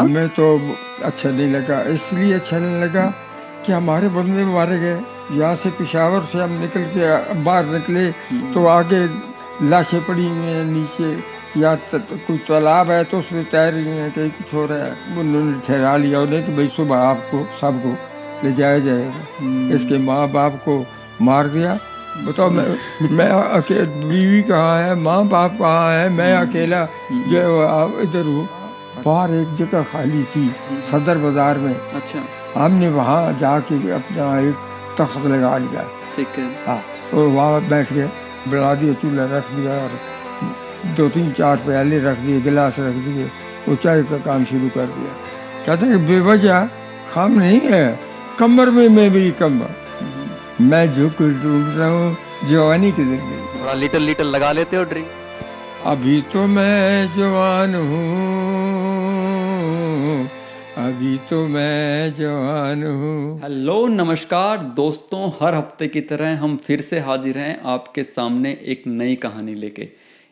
हमें तो अच्छा नहीं लगा, इसलिए अच्छा नहीं लगा कि हमारे बंदे मारे गए। यहाँ से पेशावर से हम निकल के बाहर निकले तो आगे लाशें पड़ी हुई हैं नीचे, या कोई तालाब है तो उसमें तैर रही हैं, कहीं कुछ हो रहा है। उन्होंने ठहरा लिया उन्हें कि भाई सुबह आपको सबको ले जाया जाएगा। इसके माँ बाप को मार दिया। बताओ, मैं बीवी कहाँ है, माँ बाप कहाँ है, मैं अकेला जो इधर हूँ। बाहर एक जगह खाली थी सदर बाजार में। अच्छा, हमने वहाँ जाके अपना एक तख्त लगा लिया। ठीक है। हाँ, और वहाँ बैठ के बना दिया, चूल्हा रख दिया और 2-3-4 प्याले रख दिए, गिलास रख दिए, वो चाय का काम शुरू कर दिया। कहते हैं बेवजह खाम नहीं है, कमर में मैं भी कमर, मैं झुक ढूंढ रहा हूँ जवानी की जिंदगी। थोड़ा लिटिल लिटिल लगा लेते हो ड्रिंक? अभी तो मैं जवान हूँ, अभी तो मैं जवान हूँ। हेलो नमस्कार दोस्तों, हर हफ्ते की तरह हम फिर से हाजिर हैं आपके सामने एक नई कहानी लेके।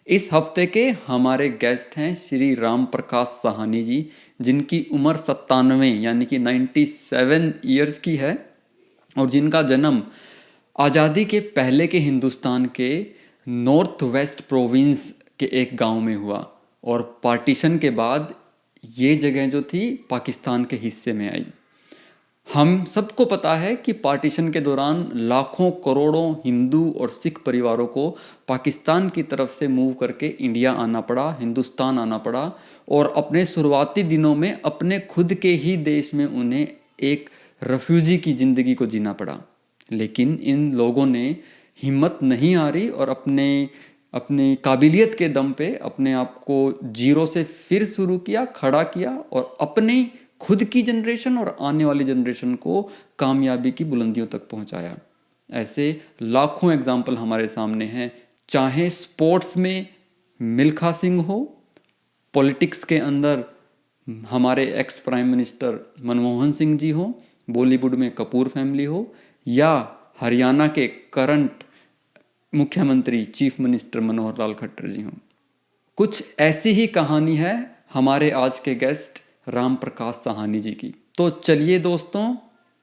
इस हफ्ते के हमारे गेस्ट हैं श्री राम प्रकाश साहनी जी, जिनकी उम्र 97 यानी कि 97 ईयर्स की है और जिनका जन्म आज़ादी के पहले के हिंदुस्तान के नॉर्थ वेस्ट प्रोविंस के एक गांव में हुआ और पार्टीशन के बाद ये जगह जो थी पाकिस्तान के हिस्से में आई। हम सबको पता है कि पार्टीशन के दौरान लाखों करोड़ों हिंदू और सिख परिवारों को पाकिस्तान की तरफ से मूव करके इंडिया आना पड़ा, हिंदुस्तान आना पड़ा और अपने शुरुआती दिनों में अपने खुद के ही देश में उन्हें एक रेफ्यूजी की ज़िंदगी को जीना पड़ा। लेकिन इन लोगों ने हिम्मत नहीं हारी और अपने काबिलियत के दम पे अपने आप को जीरो से फिर शुरू किया, खड़ा किया और अपने खुद की जनरेशन और आने वाली जनरेशन को कामयाबी की बुलंदियों तक पहुंचाया। ऐसे लाखों एग्जाम्पल हमारे सामने हैं, चाहे स्पोर्ट्स में मिल्खा सिंह हो, पॉलिटिक्स के अंदर हमारे ex prime minister Manmohan Singh ji हो, बॉलीवुड में कपूर फैमिली हो, या हरियाणा के करंट मुख्यमंत्री चीफ मिनिस्टर मनोहर लाल खट्टर जी हों। कुछ ऐसी ही कहानी है हमारे आज के गेस्ट राम प्रकाश साहनी जी की। तो चलिए दोस्तों,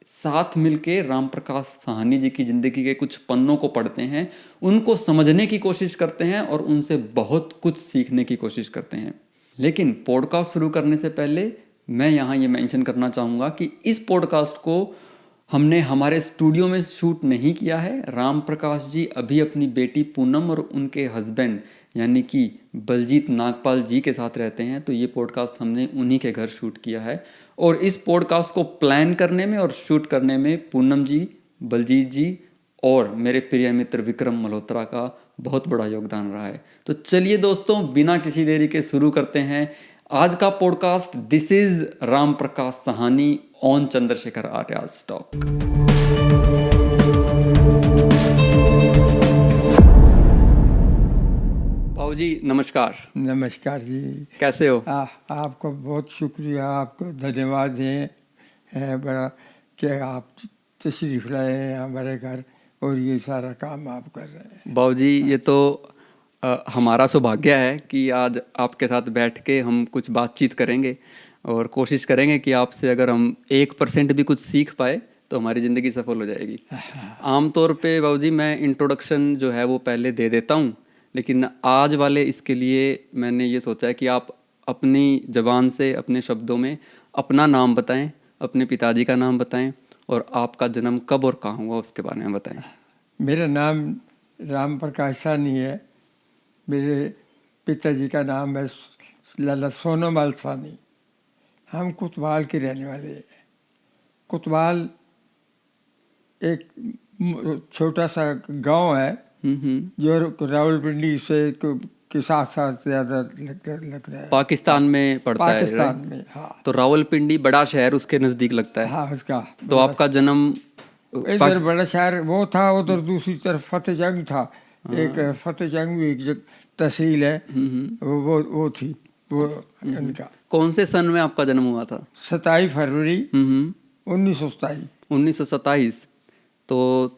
साथ मिलके राम प्रकाश साहनी जी की ज़िंदगी के कुछ पन्नों को पढ़ते हैं, उनको समझने की कोशिश करते हैं और उनसे बहुत कुछ सीखने की कोशिश करते हैं। लेकिन पॉडकास्ट शुरू करने से पहले मैं यहाँ ये मेंशन करना चाहूँगा कि इस पॉडकास्ट को हमने हमारे स्टूडियो में शूट नहीं किया है। राम प्रकाश जी अभी अपनी बेटी पूनम और उनके हस्बैंड यानी कि बलजीत नागपाल जी के साथ रहते हैं, तो ये पॉडकास्ट हमने उन्हीं के घर शूट किया है। और इस पॉडकास्ट को प्लान करने में और शूट करने में पूनम जी, बलजीत जी और मेरे प्रिय मित्र विक्रम मल्होत्रा का बहुत बड़ा योगदान रहा है। तो चलिए दोस्तों, बिना किसी देरी के शुरू करते हैं आज का podcast. This is Ram Prakash Sahni on Chandrashekhar Arya stock. बाबू जी नमस्कार। नमस्कार जी, कैसे हो? आपको बहुत शुक्रिया, आपको धन्यवाद है बड़ा कि आप तशरीफ़ लाए हैं हमारे घर और ये सारा काम आप कर रहे हैं। बाबू जी ये तो हमारा सौभाग्य है कि आज आपके साथ बैठ के हम कुछ बातचीत करेंगे और कोशिश करेंगे कि आपसे अगर हम 1% भी कुछ सीख पाए तो हमारी ज़िंदगी सफल हो जाएगी। आमतौर पे बाबू जी मैं इंट्रोडक्शन जो है वो पहले दे देता हूँ, लेकिन आज वाले इसके लिए मैंने ये सोचा है कि आप अपनी ज़बान से अपने शब्दों में अपना नाम बताएं, अपने पिताजी का नाम बताएं और आपका जन्म कब और कहाँ हुआ उसके बारे में बताएं। मेरा नाम राम प्रकाश साहनी है। मेरे पिताजी का नाम है लाला सोनोमल साहनी। हम कोतवाल के रहने वाले हैं। कोतवाल एक छोटा सा गांव है जो रावलपिंडी से के साथ साथ ज़्यादा लग रहा है। पाकिस्तान में पड़ता है। पाकिस्तान में, हाँ। तो रावलपिंडी बड़ा शहर उसके नज़दीक लगता है। हाँ, उसका। तो आपका जन्म इधर बड़ा शहर वो था, उधर दूसरी तरफ फतेह जंग था। एक फतेह जंग भी एक तहसील है, वो थी वो उनका। कौन से सन में आपका जन्म हुआ था? 27 फरवरी 1927। 1927। तो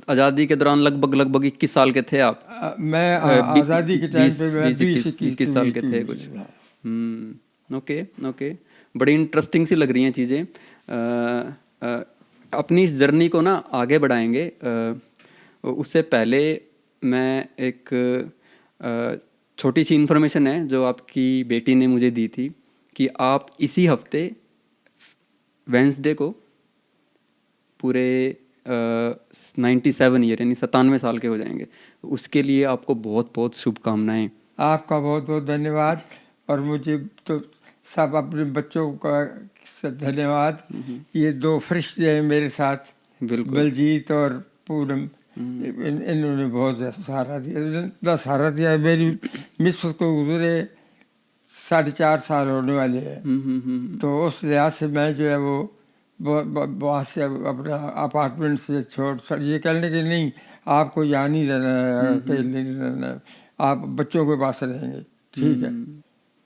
आज़ादी के दौरान लगभग 21 साल के थे आप? मैं आज़ादी के टाइम पे 20-21 साल के थे कुछ। ओके। बड़ी इंटरेस्टिंग सी लग रही हैं चीज़ें। अपनी इस जर्नी को ना आगे बढ़ाएंगे। उससे पहले मैं एक छोटी सी इन्फॉर्मेशन है जो आपकी बेटी ने मुझे दी थी कि आप इसी हफ्ते वेंसडे को पूरे 97 ईयर यानी 97 साल के हो जाएंगे। उसके लिए आपको बहुत बहुत शुभकामनाएं। आपका बहुत बहुत धन्यवाद। और मुझे तो सब अपने बच्चों का धन्यवाद। ये दो फरिश्ते हैं मेरे साथ, बिल्कुल। बलजीत और पूनम, इन्होंने बहुत सहारा दिया, इतना सहारा दिया। मेरी मिसेस को गुजरे 4.5 साल होने वाले हैं। तो उस लिहाज से मैं जो है वो वहाँ से अपना अपार्टमेंट से छोड़ ये कहने कि नहीं आपको यहाँ नहीं रहना है, अकेले नहीं रहना है, आप बच्चों के पास रहेंगे, ठीक है।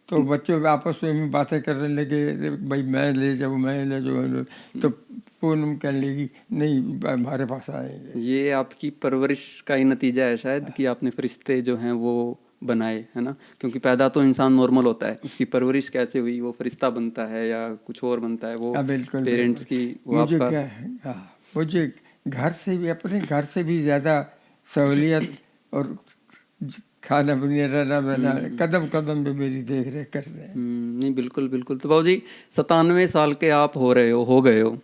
तो बच्चों आपस में बातें करने लगे, भाई मैं ले जाऊँ। तो पूनम कहने लगी नहीं हमारे पास आएंगे। ये आपकी परवरिश का ही नतीजा है शायद कि आपने फरिश्ते जो हैं वो बनाए, है ना। क्योंकि पैदा तो इंसान नॉर्मल होता है, उसकी परवरिश कैसे हुई वो फरिश्ता बनता है या कुछ और बनता है, वो पेरेंट्स की वो मुझे आपका क्या मुझे घर से भी, अपने घर से भी ज़्यादा सहूलियत और खाना बनिए रहना बना कदम कदम पे मेरी देख रेख करते हैं। नहीं बिल्कुल बिल्कुल। तो बाबू जी 97 साल के आप हो गए हो,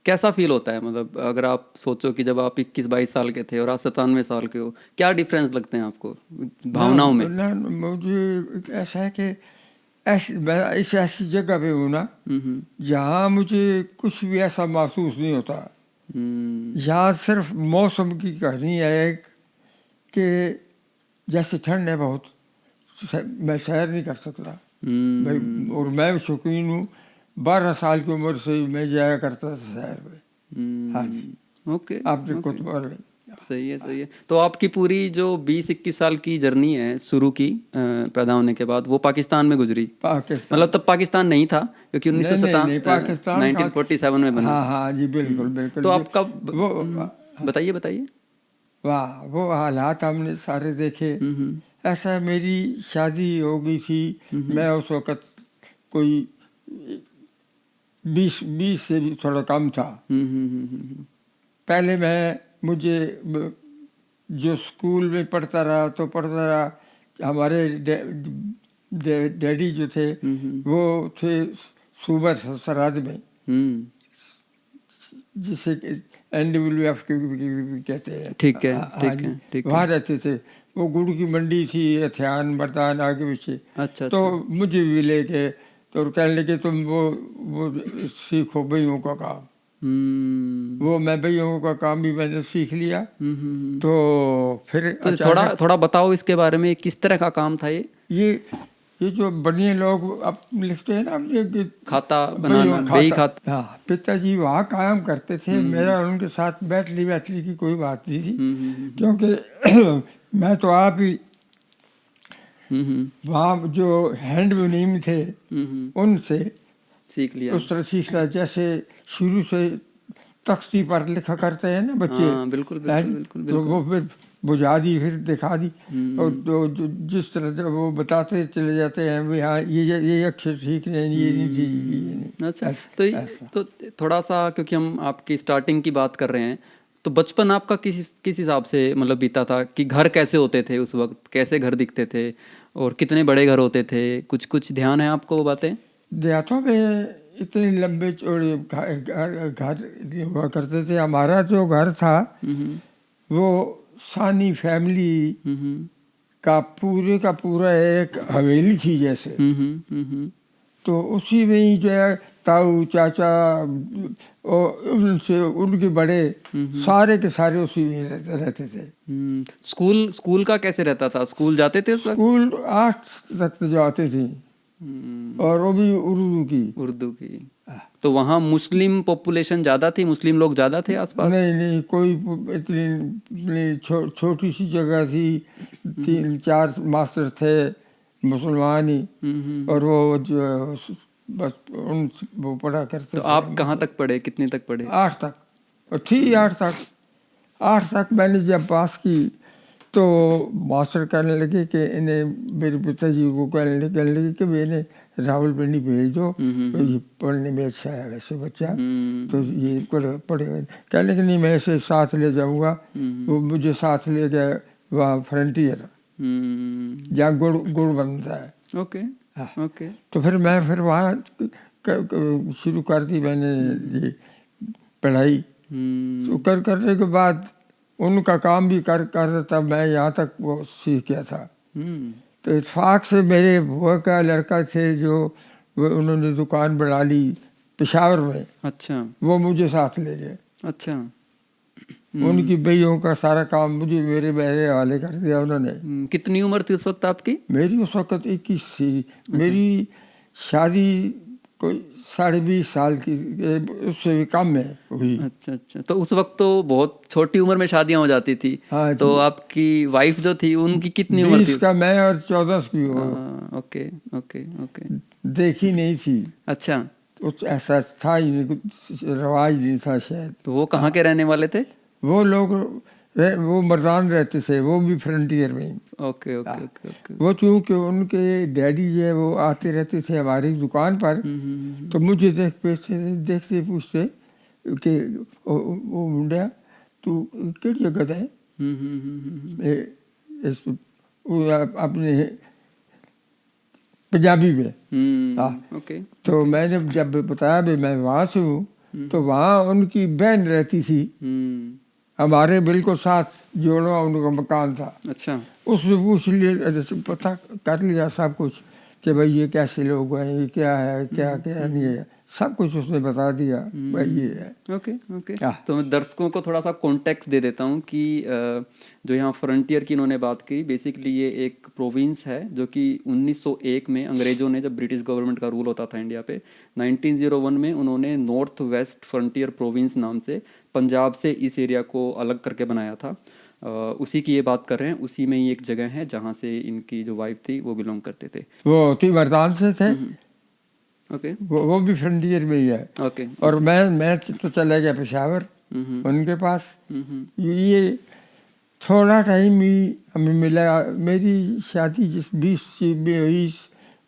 कैसा फील होता है? मतलब अगर आप सोचो कि जब आप 21-22 साल के थे और आप 97 साल के हो, क्या डिफरेंस लगते हैं आपको भावनाओं में? मुझे ऐसा है कि ऐसी जगह पे हूँ ना जहाँ मुझे कुछ भी ऐसा महसूस नहीं होता। यहाँ सिर्फ मौसम की कहानी है कि जैसे ठंड है बहुत, मैं सैर नहीं कर सकता भाई। और मैं शौकीन हूँ, 12 साल की उम्र से ही मैं जाया करता था सैर में। हाँ जी, ओके, आपने कुछ बोले। सही है। तो आपकी पूरी जो 20-21 साल की जर्नी है शुरू की पैदा होने के बाद, वो पाकिस्तान में गुजरी? पाकिस्तान, मतलब तब पाकिस्तान नहीं था क्योंकि 1947 में बना। हाँ जी, बिल्कुल। तो आपका वो बताइए। वाह, वो हालात हमने सारे देखे। ऐसा मेरी शादी हो गई थी, मैं उस वक़्त कोई 20 से भी थोड़ा कम था। पहले मुझे जो स्कूल में पढ़ता रहा, हमारे डैडी जो थे वो थे सूबा सरहद में, जिसे NWF कहते हैं। ठीक है। वहाँ रहते थे। वो गुड़ की मंडी थी, हथियान बर्दान आगे पीछे। अच्छा। तो मुझे भी लेके तो कहने लगे तुम वो सीखो भैयों का काम। वो मैं भैयों का काम भी मैंने सीख लिया। तो फिर तो थोड़ा बताओ इसके बारे में, किस तरह का काम था ये जो बनिए लोग अब लिखते हैं ना, ये खाता बनाना, बही खाता। हाँ, पिताजी वहाँ काम करते थे। मेरा उनके साथ बैठली की कोई बात नहीं थी, क्योंकि मैं तो आप ही वहाँ जो हैंड मुनीम थे उनसे सीख लिया, उस तरह सीख लिया जैसे शुरू से तख्ती पर लिखा करते हैं ना बच्चे। बिल्कुल। तो वो फिर बुझा दी, फिर दिखा दी, और तो जिस तरह से वो बताते चले जाते हैं भी हाँ ये अक्षर ठीक नहीं, ये नहीं ठीक, ये नहीं। अच्छा, तो थोड़ा सा, क्योंकि हम आपकी स्टार्टिंग की बात कर रहे हैं, तो बचपन आपका किस हिसाब से मतलब बीता था? कि घर कैसे होते थे उस वक्त, कैसे घर दिखते थे और कितने बड़े घर होते थे? कुछ ध्यान है आपको वो बातें? देहातों में इतने लंबे चौड़े घर हुआ करते थे। हमारा जो घर था वो सानी फैमिली का पूरा एक हवेली थी जैसे। तो उसी में ही जो है ताऊ चाचा और उनसे उनके बड़े सारे के सारे उसी में रहते थे। स्कूल का कैसे रहता था? स्कूल जाते थे उस वक्त? स्कूल 8 तक जाते थे, और वो भी उर्दू की। तो वहाँ मुस्लिम पॉपुलेशन ज़्यादा थी, मुस्लिम लोग ज़्यादा थे आसपास? नहीं, कोई इतनी छोटी सी जगह थी, 3-4 मास्टर थे मुसलमान ही, और वो जो बस वो पढ़ा करते। तो आप कहाँ तक पढ़े, कितने तक पढ़े? 8 तक, और थी 8 तक। 8 तक मैंने जब पास की तो मास्टर कहने लगे कि इन्हें, मेरे पिताजी को कहने लगे कि भी इन्हें रावलपिंडी भेज दो, तो ये पढ़ने में अच्छा है वैसे बच्चा, तो ये पढ़ेगा। कहने लगे नहीं, मैं इसे साथ ले जाऊंगा। वो मुझे साथ ले गए वहाँ फ्रंटियर, जहाँ गुड़ बनता है। ओके हाँ। ओके। तो फिर वहाँ शुरू कर दी मैंने ये पढ़ाई। तो करने के बाद उनका काम भी कर तब मैं यहाँ तक वो सीख गया था। तो इत्फाक से मेरे बुआ का लड़का थे जो उन्होंने दुकान बढ़ा ली पेशावर में। अच्छा। वो मुझे साथ ले गए। अच्छा। उनकी बइयों का सारा काम मुझे मेरे हवाले कर दिया उन्होंने। कितनी उम्र थी उस वक्त आपकी? मेरी उस वक्त 21 थी। मेरी शादी कोई 20.5 साल की, उससे भी कम है हुई। अच्छा अच्छा। तो उस वक्त तो बहुत छोटी उम्र में शादियां हो जाती थी। हाँ तो आपकी वाइफ जो थी उनकी कितनी उम्र थी? 20 का मैं और 14 की वो। Okay okay okay. देखी नहीं थी। अच्छा। कुछ ऐसा था ही नहीं, कुछ रवाज नहीं था शायद। तो वो कहाँ के रहने वाले थे? वो लोग वो मर्दान रहते थे, वो भी फ्रंटियर में। Okay okay okay okay. वो चूँकि उनके डैडी जो है वो आते रहते थे हमारी दुकान पर, तो मुझे देखते पूछते कि वो मुंडिया तू किस जगह है अपने पंजाबी में। ओके। तो मैंने जब बताया भी मैं वहाँ से हूँ, तो वहाँ उनकी बहन रहती थी हमारे बिल्कुल साथ, जोड़वा उनका मकान था। अच्छा। उसने पूछ लिया, जैसे पता कर लिया सब कुछ कि भाई ये कैसे लोग हैं, ये क्या है, क्या क्या नहीं है, सब कुछ उसने बता दिया भाई ये है। Okay okay. तो मैं दर्शकों को थोड़ा सा कॉन्टेक्स्ट दे देता हूँ कि जो यहाँ फ्रंटियर की इन्होंने बात की, बेसिकली ये एक प्रोविंस है जो कि 1901 में अंग्रेज़ों ने, जब ब्रिटिश गवर्नमेंट का रूल होता था इंडिया पे, 1901 में उन्होंने नॉर्थ वेस्ट फ्रंटियर प्रोविंस नाम से पंजाब से इस एरिया को अलग करके बनाया था। उसी की ये बात कर रहे हैं। उसी में ही एक जगह है जहाँ से इनकी जो वाइफ थी वो बिलोंग करते थे। वो तीमरदान से थे। ओके। वो भी फ्रंटियर में ही है। ओके। और मैं तो चला गया पेशावर उनके पास। ये थोड़ा टाइम ही हमें मिला। मेरी शादी जिस 20 में हुई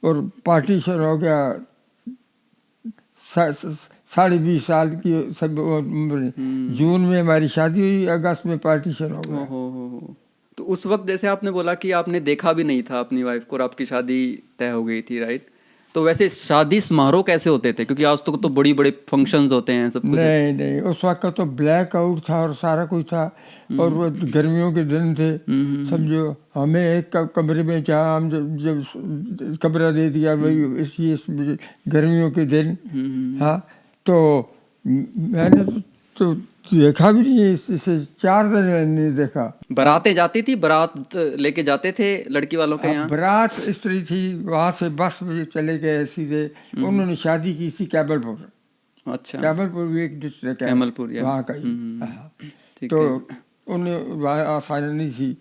और पार्टीशन हो गया 20.5 साल की सब उम्र। जून में हमारी शादी हुई, अगस्त में पार्टीशन हो गया। हो। तो उस वक्त जैसे आपने बोला कि आपने देखा भी नहीं था अपनी वाइफ को और आपकी शादी तय हो गई थी, राइट? तो वैसे शादी समारोह कैसे होते थे? क्योंकि आज तो बड़ी बड़े फंक्शंस होते हैं सब कुछ। नहीं, उस वक्त तो ब्लैक आउट था और सारा कुछ था। और वो गर्मियों के दिन थे, समझो। हमें एक कमरे में, जहाँ हम जब कमरा दे दिया भाई इस गर्मियों के दिन। हाँ, तो मैंने तो देखा भी नहीं, इसे 4 दिन मैंने नहीं देखा। बारातें जाती थी, बारात लेके जाते थे लड़की वालों के यहाँ? बारात इस तरह थी, वहाँ से बस में चले गए सीधे। उन्होंने शादी की थी कैबलपुर। अच्छा। कैबलपुर भी एक डिस्ट्रिक्ट है कैमलपुर वहाँ का ही। ठीक तो है। उन्हें वहाँ आसानी थी।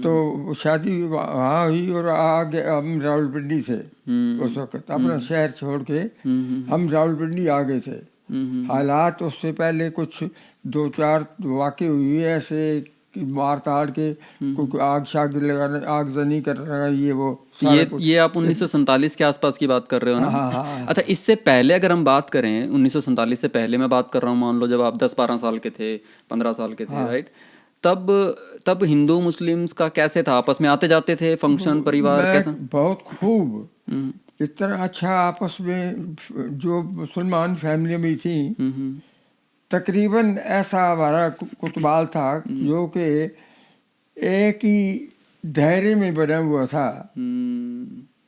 तो शादी वहाँ हुई और आगे हम रावलपिंडी थे उस वक्त। अपना शहर छोड़ के हम रावलपिंडी आ गए थे। हालात उससे पहले कुछ 2-4 वाक़े हुए ऐसे कि मार ताड़ के, कोई आग लगाना, आगजनी करना, ये वो ये आप 1947 के आसपास की बात कर रहे हो ना? हाँ। अच्छा, इससे पहले अगर हम बात करें, 1947 से पहले मैं बात कर रहा हूँ, मान लो जब आप 10-12 साल के थे, 15 साल के थे, राइट? तब हिंदू मुस्लिम्स का कैसे था? आपस में आते जाते थे फंक्शन, परिवार कैसा? बहुत खूब, इतना अच्छा आपस में। जो मुसलमान फैमिली में थी, तकरीबन ऐसा हमारा कुतबाल था जो कि एक ही दायरे में बना हुआ था।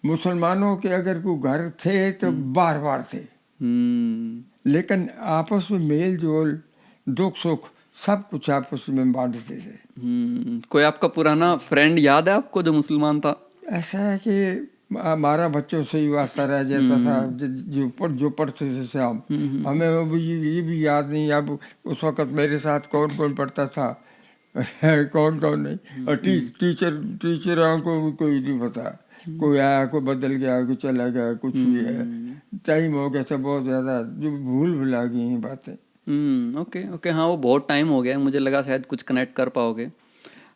मुसलमानों के अगर कोई घर थे तो बार बार थे, लेकिन आपस में मेल जोल, दुख सुख सब कुछ आपस में बांटते थे। कोई आपका पुराना फ्रेंड याद है आपको जो मुसलमान था? ऐसा है कि हमारा बच्चों से ही वास्ता रह जाता था, जो पढ़ते थे हम। हमें वो भी ये भी याद नहीं अब उस वक़्त मेरे साथ कौन कौन पढ़ता था कौन कौन नहीं। और टीचरों को भी कोई नहीं पता। कोई आया, कोई बदल गया, कोई चला गया, कुछ भी है। टाइम हो गया था बहुत ज़्यादा, जो भूल भुला गई हैं बातें। Okay okay. हाँ, वो बहुत टाइम हो गया, मुझे लगा शायद कुछ कनेक्ट कर पाओगे।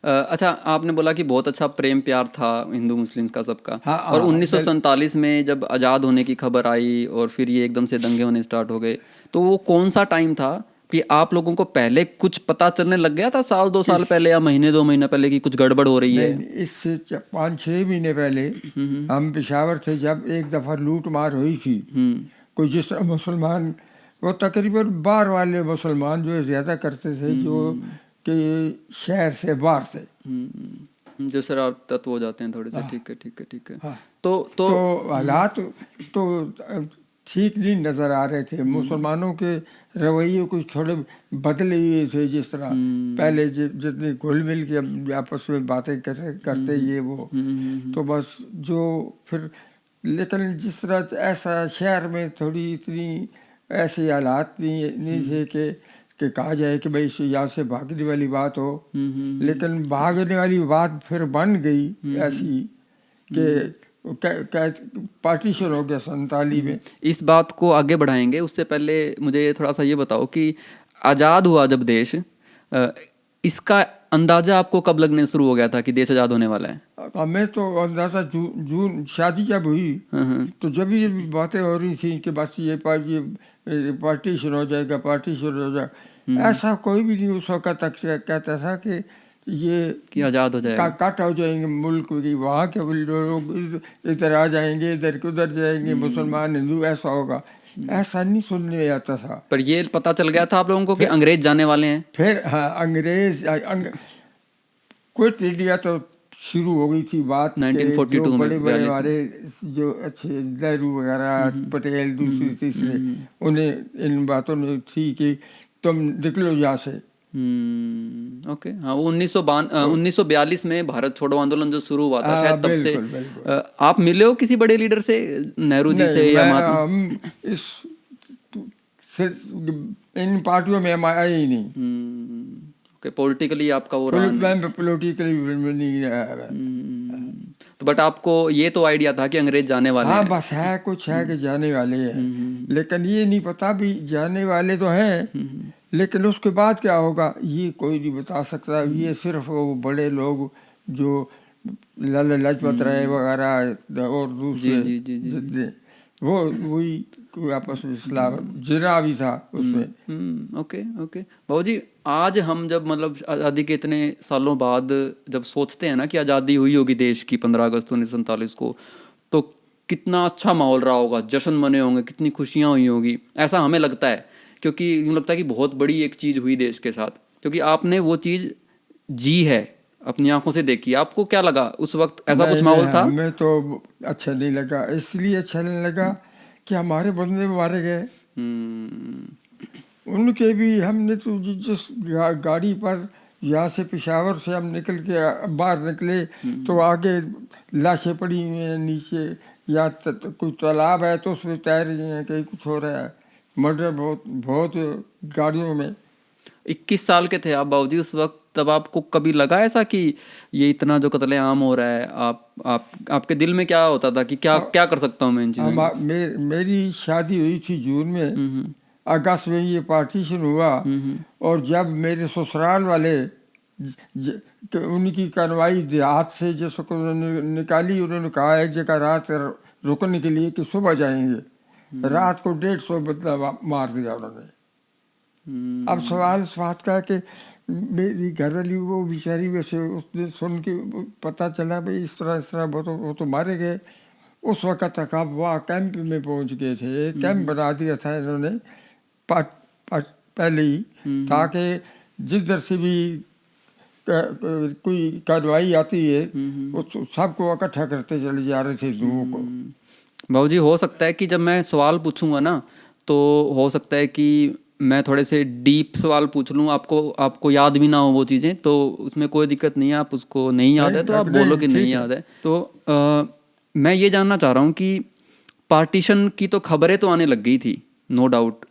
अच्छा, आपने बोला कि बहुत अच्छा प्रेम प्यार था हिंदू मुस्लिम्स का सबका। हाँ, और हाँ, 1947 में जब आज़ाद होने की खबर आई और फिर ये एकदम से दंगे होने स्टार्ट हो गए, तो वो कौन सा टाइम था कि आप लोगों को पहले कुछ पता चलने लग गया था, साल 2 साल पहले या महीने 2 महीने पहले, कि कुछ गड़बड़ हो रही है? नहीं, इससे 5-6 महीने पहले हम पेशावर थे जब एक दफ़ा लूट मार हुई थी। कोई जिस तरह मुसलमान, वो तकरीबन बाहर वाले मुसलमान जो है ज़्यादा करते थे, जो कि शहर से बाहर थे। जो शरारत तत्व हो जाते हैं थोड़े से। ठीक है, ठीक है, ठीक है। हाँ, तो तो हालात तो ठीक नहीं नज़र आ रहे थे। मुसलमानों के रवैये कुछ थोड़े बदले हुए थे, जिस तरह पहले जितनी घुल मिल के आपस में बातें करते ये वो, तो बस जो फिर, लेकिन जिस तरह ऐसा शहर में थोड़ी इतनी ऐसे हालात नहीं थे कि कहा जाए कि भाई यहाँ से भागने वाली बात हो। लेकिन भागने वाली बात फिर बन गई ऐसी कि पार्टीशन हो गया 47 में। इस बात को आगे बढ़ाएंगे, उससे पहले मुझे थोड़ा सा ये बताओ कि आज़ाद हुआ जब देश, इसका अंदाजा आपको कब लगने शुरू हो गया था कि देश आज़ाद होने वाला है? हमें तो अंदाजा जून शादी जब हुई तो जब ये बातें हो रही थी कि बस ये पार्टीशन हो जाएगा, पार्टीशन हो जाएगा, ऐसा कोई भी नहीं उस वक्त तक कहता था कि आज़ाद हो जाएगा, काट हो जाएंगे मुल्क की, वहाँ के लोग इधर आ जाएंगे, इधर उधर जाएंगे, मुसलमान हिंदू ऐसा होगा, ऐसा नहीं सुनने में आता था। पर ये पता चल गया था आप लोगों को कि अंग्रेज जाने वाले हैं? फिर हाँ, अंग्रेज क्विट इंडिया तो शुरू हो गई थी बात। 1942 जो में, बड़े बड़े 42 में। हमारे जो अच्छे नेहरू वगैरह, पटेल दूसरे तीसरे, उन्हें इन बातों में थी कि तुम निकलो यहाँ से। ओके, हाँ, वो 1942 में भारत छोड़ो आंदोलन जो शुरू हुआ था, शायद तब से। बिल्कुल। आप मिले हो किसी बड़े लीडर से, नेहरू जी से या महात्मा? हम इन पार्टियों में हम आए ही नहीं। ओके, पॉलिटिकली आपका वो रहा नहीं। पॉलिटिकली नहीं आया। तो बट आपको ये तो आइडिया था कि अंग्रेज जाने वाले हैं? हाँ, बस है कुछ है कि जाने वाले हैं, लेकिन ये नहीं पता भी जाने वाले तो हैं, लेकिन उसके बाद क्या होगा ये कोई नहीं बता सकता। ये सिर्फ वो बड़े लोग जो लाला लाजपत राय वगैरह और दूसरे जितने वो वही आपस में सलाह जिना भी था उसमें। ओके, बाबूजी, आज हम जब मतलब आज़ादी के इतने सालों बाद जब सोचते हैं ना कि आज़ादी हुई होगी देश की 15 अगस्त 1947 को, तो कितना अच्छा माहौल रहा होगा, जश्न मने होंगे, कितनी खुशियाँ हुई होगी, ऐसा हमें लगता है। क्योंकि यूँ लगता है कि बहुत बड़ी एक चीज़ हुई देश के साथ, क्योंकि आपने वो चीज़ जी है, अपनी आंखों से देखी। आपको क्या लगा उस वक्त, ऐसा कुछ माहौल था? हमें तो अच्छा नहीं लगा, इसलिए अच्छा नहीं लगा कि हमारे बंदे मारे गए। उनके भी हमने तो जिस गाड़ी पर यहाँ से पेशावर से हम निकल के बाहर निकले तो आगे लाशें पड़ी हुई हैं नीचे, या कोई तालाब है तो उसमें तैर रही हैं, कहीं कुछ हो रहा है, मर्डर बहुत गाड़ियों में। 21 साल के थे आप बाबूजी उस वक्त, तब आपको कभी लगा ऐसा कि ये इतना जो कत्लेआम हो रहा है, आपके दिल में क्या होता था कि क्या कर सकता हूँ मैं इन चीज़ों? मेरी शादी हुई थी जून में, अगस्त में ये पार्टीशन हुआ, और जब मेरे ससुराल वाले उनकी कार्रवाई देहात से जिसको निकाली, उन्होंने कहा एक जगह रात रुकने के लिए कि सुबह जाएंगे, रात को 150 बदला मार दिया उन्होंने। अब सवाल इस बात का कि मेरी घरवाली वो बेचारी, वैसे उसने सुन के पता चला भाई इस तरह वो तो मारे गए। उस वक्त तक आप वहाँ कैंप में पहुँच गए थे, कैंप बना दिया था इन्होंने पहले ही, ताकि जिधर से भी कोई कार्रवाई आती है सबको इकट्ठा करते चले जा रहे थे लोगों को। बाबूजी, हो सकता है कि जब मैं सवाल पूछूंगा ना, तो हो सकता है कि मैं थोड़े से डीप सवाल पूछ लूँ, आपको याद भी ना हो वो चीज़ें, तो उसमें कोई दिक्कत नहीं है। आप उसको नहीं याद है तो आप बोलो कि नहीं याद है। तो मैं ये जानना चाह रहा हूँ कि पार्टीशन की तो खबरें तो आने लग गई थी, नो डाउट,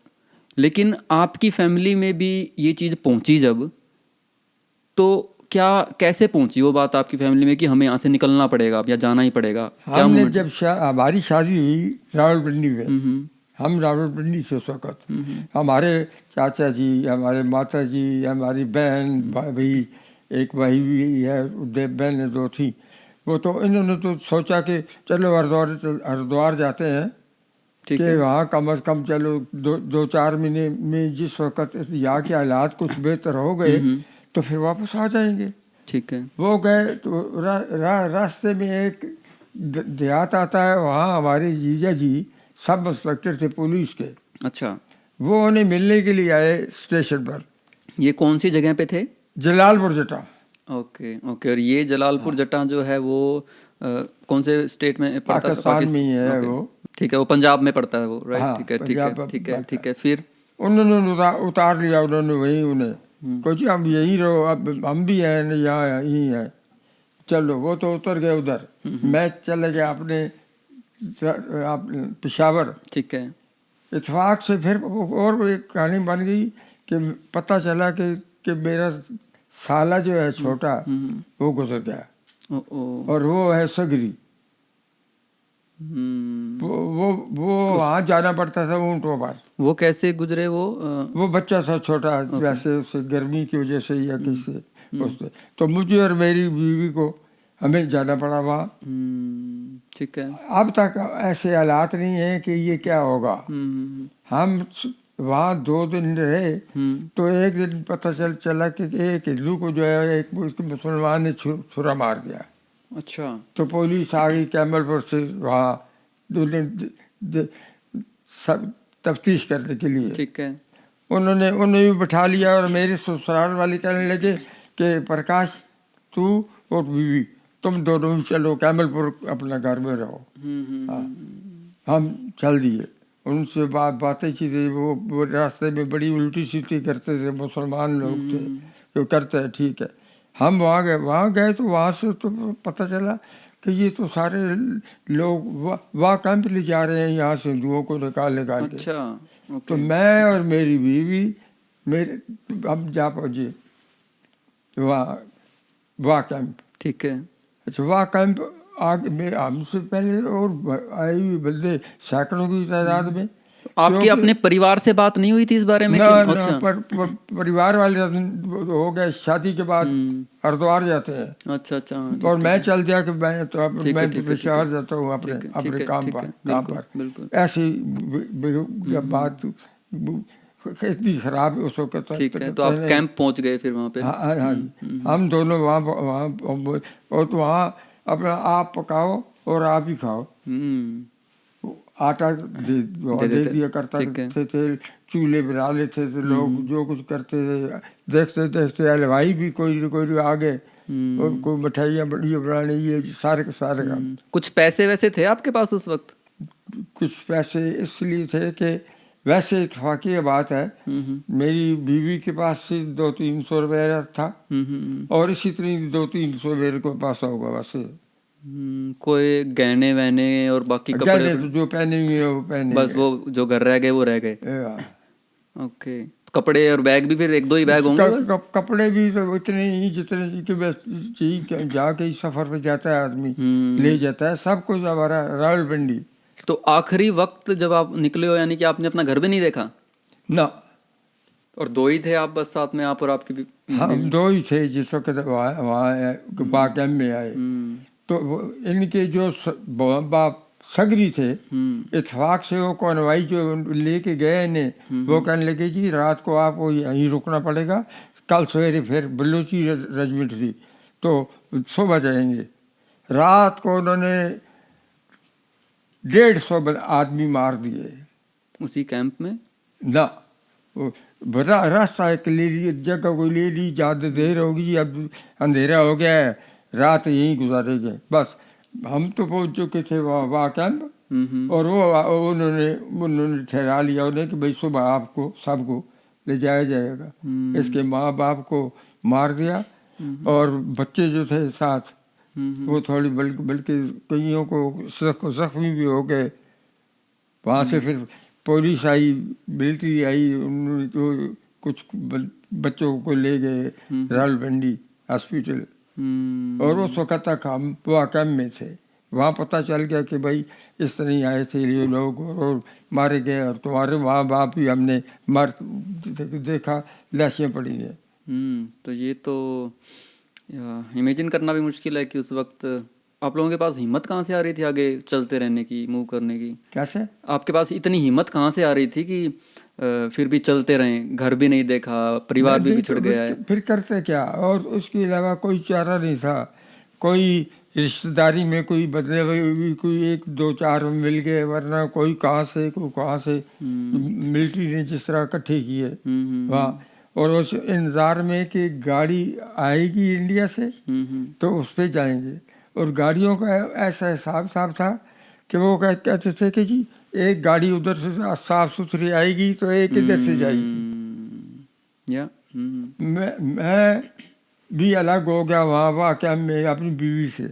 लेकिन आपकी फैमिली में भी ये चीज़ पहुँची जब, तो कैसे पहुँची वो बात आपकी फैमिली में कि हमें यहाँ से निकलना पड़ेगा या जाना ही पड़ेगा? हमने जब हमारी शादी हुई रावलपिंडी में, हम रावलपिंडी से उस वक्त, हमारे चाचा जी, हमारे माता जी, हमारी बहन भाई एक भाई भी है, बहनें दो थी। वो तो इन्होंने तो सोचा कि चलो हरिद्वार जाते हैं ठीक कि है। वहाँ कम से कम चलो 2-4 महीने में जिस वक्त यहाँ के हालात कुछ बेहतर हो गए तो फिर वापस आ जाएंगे। ठीक है। वो गए तो रास्ते में एक देहात आता है, वहाँ हमारे जीजा जी सब इंस्पेक्टर थे पुलिस के, अच्छा, वो उन्हें मिलने के लिए आए स्टेशन पर। ये कौन सी जगह पे थे? जलालपुर जटा। Okay okay. और ये जलालपुर जटा जो है वो कौन से स्टेट में पड़ता था? पाकिस्तान में ही है ओके, वो। ठीक है, वो पंजाब में पड़ता है वो, राइट? हाँ, ठीक है, ठीक है, पंजाब ठीक है, बात ठीक है। है। फिर उन्होंने उतार लिया, उन्होंने वहीं उन्हें कुछ हम यहीं रहो, अब हम भी हैं न यहाँ यहीं हैं, चलो। वो तो उतर गए उधर, मैं चले गया अपने पेशावर। ठीक है। इत्तेफाक से फिर और एक कहानी बन गई कि पता चला कि मेरा साला जो है छोटा वो गुजर गया, ओ ओ। और वो है सगरी। वो वहाँ जाना पड़ता था ऊँटों पर। वो कैसे गुजरे वो? वो बच्चा था छोटा, वैसे उसे गर्मी की वजह से या किससे उससे, तो मुझे और मेरी बीवी को हमें जाना पड़ा वहाँ। ठीक है। अब तक ऐसे हालात नहीं है कि ये क्या होगा। हम वहाँ 2 दिन रहे तो एक दिन पता चला कि एक हिंदू को जो है एक मुसलमान ने छुरा मार दिया। अच्छा। तो पुलिस आ गई कैमलपुर से वहाँ सब तफ्तीश करने के लिए। ठीक है। उन्हें भी बैठा लिया, और मेरे ससुराल वाले कहने लगे कि प्रकाश तू और बीवी तुम दोनों ही चलो कैमलपुर, अपना घर में रहो। हाँ, हम चल दिए। उनसे बातें चीतें, वो रास्ते में बड़ी उल्टी सीधी करते थे, मुसलमान लोग थे, जो करते हैं ठीक है। हम वहाँ गए तो वहाँ से तो पता चला कि ये तो सारे लोग वाह कैंप ले जा रहे हैं यहाँ से हिंदुओं को निकाल के। अच्छा, ओके। तो मैं और मेरी बीवी हम जा पहुँचे वाह कैंप। ठीक है। अच्छा, वाह कैंप आगे में हमसे पहले और आए हुए बंदे सैकड़ों की तादाद में। आपकी अपने परिवार से बात नहीं हुई थी इस बारे में? ना, अच्छा। परिवार वाले हो गए, शादी के बाद हरिद्वार जाते हैं। अच्छा अच्छा। और मैं चल दिया कि मैं तो अब ठीक है, मैं ठीक है, पेशावर ठीक है। जाता हूँ अपने ठीक है, अपने ठीक है, काम ठीक पर है, काम बिल्कुल, पर। बिल्कुल। ऐसी बात इतनी खराब उस वक्त। ठीक है, तो आप कैंप पहुंच गए फिर वहाँ पे? हाँ हाँ हाँ जी। हम दोनों वहाँ और तो वहाँ अपना आप पकाओ और आप ही खाओ। आटा दे दिया करता थे, चूल्हे बना लेते थे लोग, जो कुछ करते थे। देखते देखते हलवाई भी कोई आ गए, और कोई मिठाइयाँ बढ़िया बनाने, ये सारे के सारे काम। कुछ पैसे वैसे थे आपके पास उस वक्त? कुछ पैसे इसलिए थे कि वैसे इत्तेफाकी बात है, मेरी बीवी के पास से 200-300 रुपये था, और इसी तरह 200-300 मेरे को पास होगा वैसे। कोई गहने वहने और बाकी कपड़े? तो जो पहने हुए वो पहने, बस वो जो घर रह गए वो रह गए। ओके। कपड़े और बैग भी फिर 1-2 ही बैग होंगे बस? कपड़े भी तो इतने ही जितने कि बस जाके सफर पे जाता है आदमी ले जाता है, सब कुछ हमारा रावलपिंडी। तो आखिरी वक्त जब आप निकले हो, यानी कि आपने अपना घर भी नहीं देखा ना? और 2 ही थे आप बस साथ में, आप और आपकी? हम 2 ही थे जिस वक्त वहाँ कैंप में आए। तो इनके जो बाप सगरी थे, इत्तेफाक से वो कौनवाई जो लेके गए इन्हें, वो कहने लगे जी रात को आपको यहीं रुकना पड़ेगा, कल सवेरे फिर बलूची रेजिमेंट थी तो सुबह जाएंगे। रात को उन्होंने 150 आदमी मार दिए उसी कैंप में ना। रास्ता एक ले ली, जगह कोई ले ली, ज़्यादा देर होगी, अब अंधेरा हो गया है, रात यहीं गुजारेंगे बस। हम तो पहुंच चुके थे वहाँ कैंप, और वो उन्होंने ठहरा लिया उन्हें कि भाई सुबह आपको सबको ले जाया जाएगा। इसके माँ बाप को मार दिया, और बच्चे जो थे साथ वो थोड़ी बल्कि कईयों को जख्मी भी हो गए। वहाँ से फिर पुलिस आई, मिलिट्री आई, उन्होंने तो कुछ बच्चों को ले गए रावलपिंडी हॉस्पिटल। और उस वक्त तक हम वहाँ कैंप में थे। वहाँ पता चल गया कि भाई इस तरह आए थे ये लोग और मारे गए, और तुम्हारे माँ बाप भी हमने मार देखा, लाशें पड़ी हैं। तो ये तो इमेजिन करना भी मुश्किल है कि उस वक्त आप लोगों के पास हिम्मत कहाँ से आ रही थी आगे चलते रहने की, मूव करने की? कैसे? आपके पास इतनी हिम्मत कहाँ से आ रही थी कि फिर भी चलते रहें? घर भी नहीं देखा, परिवार भी नहीं बिछड़ तो गया है। फिर करते क्या, और उसके अलावा कोई चारा नहीं था। कोई रिश्तेदारी में कोई बदले हुए कोई एक दो चार मिल गए, वरना कोई कहाँ से कोई कहाँ से। मिलिट्री ने जिस तरह इकट्ठे किए वहाँ, और उस इंतज़ार में कि गाड़ी आएगी इंडिया से तो उस पर जाएंगे। और गाड़ियों का ऐसा हिसाब साफ था कि वो कहते थे कि जी एक गाड़ी उधर से साफ सुथरी आएगी तो एक इधर से जाएगी। या मैं भी अलग हो गया वहाँ वाकया में अपनी बीवी से।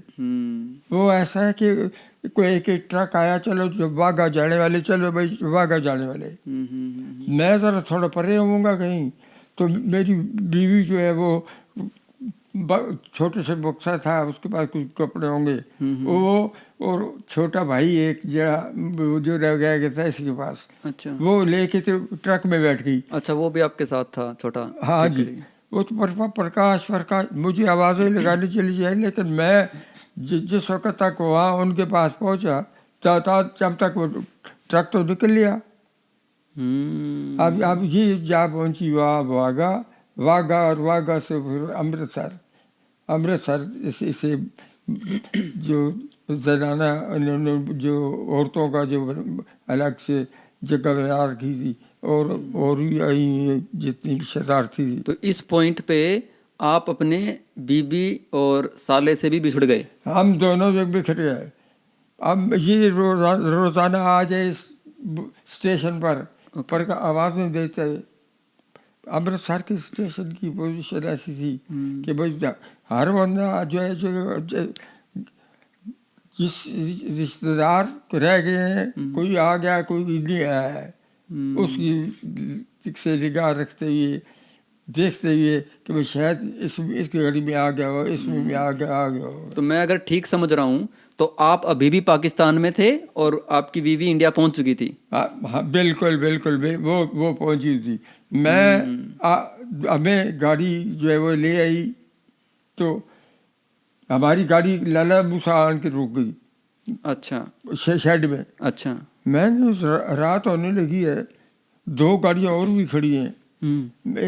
वो ऐसा है कि कोई एक ट्रक आया, चलो जो वाघा जाने वाले, चलो भाई वाघा जाने वाले। मैं ज़रा थोड़ा परे होऊंगा कहीं, तो मेरी बीवी जो है वो छोटे से बक्सा था, उसके पास कुछ कपड़े होंगे वो, और छोटा भाई एक जरा जो रह गया था इसके पास, अच्छा वो लेके तो ट्रक में बैठ गई। अच्छा, वो भी आपके साथ था छोटा? हाँ जी, वो तो प्रकाश प्रकाश मुझे आवाज़ें लगानी चली जाए, लेकिन मैं जिस वक्त तक वहाँ उनके पास पहुँचा जब तक वो ट्रक तो निकल लिया। अब ये जा पहुँची वहाँ वाघा, वाघा और वाघा से फिर अमृतसर। अमृतसर इसे जो जनाना इन्होंने जो औरतों का जो अलग से जगह बना रखी थी, और भी आई जितनी भी शरारती थी। तो इस पॉइंट पे आप अपने बीबी और साले से भी बिछड़ गए? हम दोनों जग बिखर गए। अब ये रोजाना आ जाए स्टेशन पर का आवाज़ें देते। अमृतसर के स्टेशन की पोजीशन ऐसी थी कि भाई हर बंदा जो है जो जिस रिश्तेदार रह गए हैं, कोई आ गया कोई नहीं आया है, उसकी से निगाह रखते हुए देखते हुए कि भाई शायद इसकी गाड़ी में आ गया हो, इसमें भी आ गया हो। तो मैं अगर ठीक समझ रहा हूँ तो आप अभी भी पाकिस्तान में थे और आपकी बीवी इंडिया पहुंच चुकी थी? हाँ बिल्कुल बिल्कुल वो पहुंची थी। हमें गाड़ी जो है वो ले आई, तो हमारी गाड़ी लाला मूसा आन के रुक गई। अच्छा शेड में। अच्छा। मैंने रात होने लगी है, दो गाड़ियाँ और भी खड़ी हैं।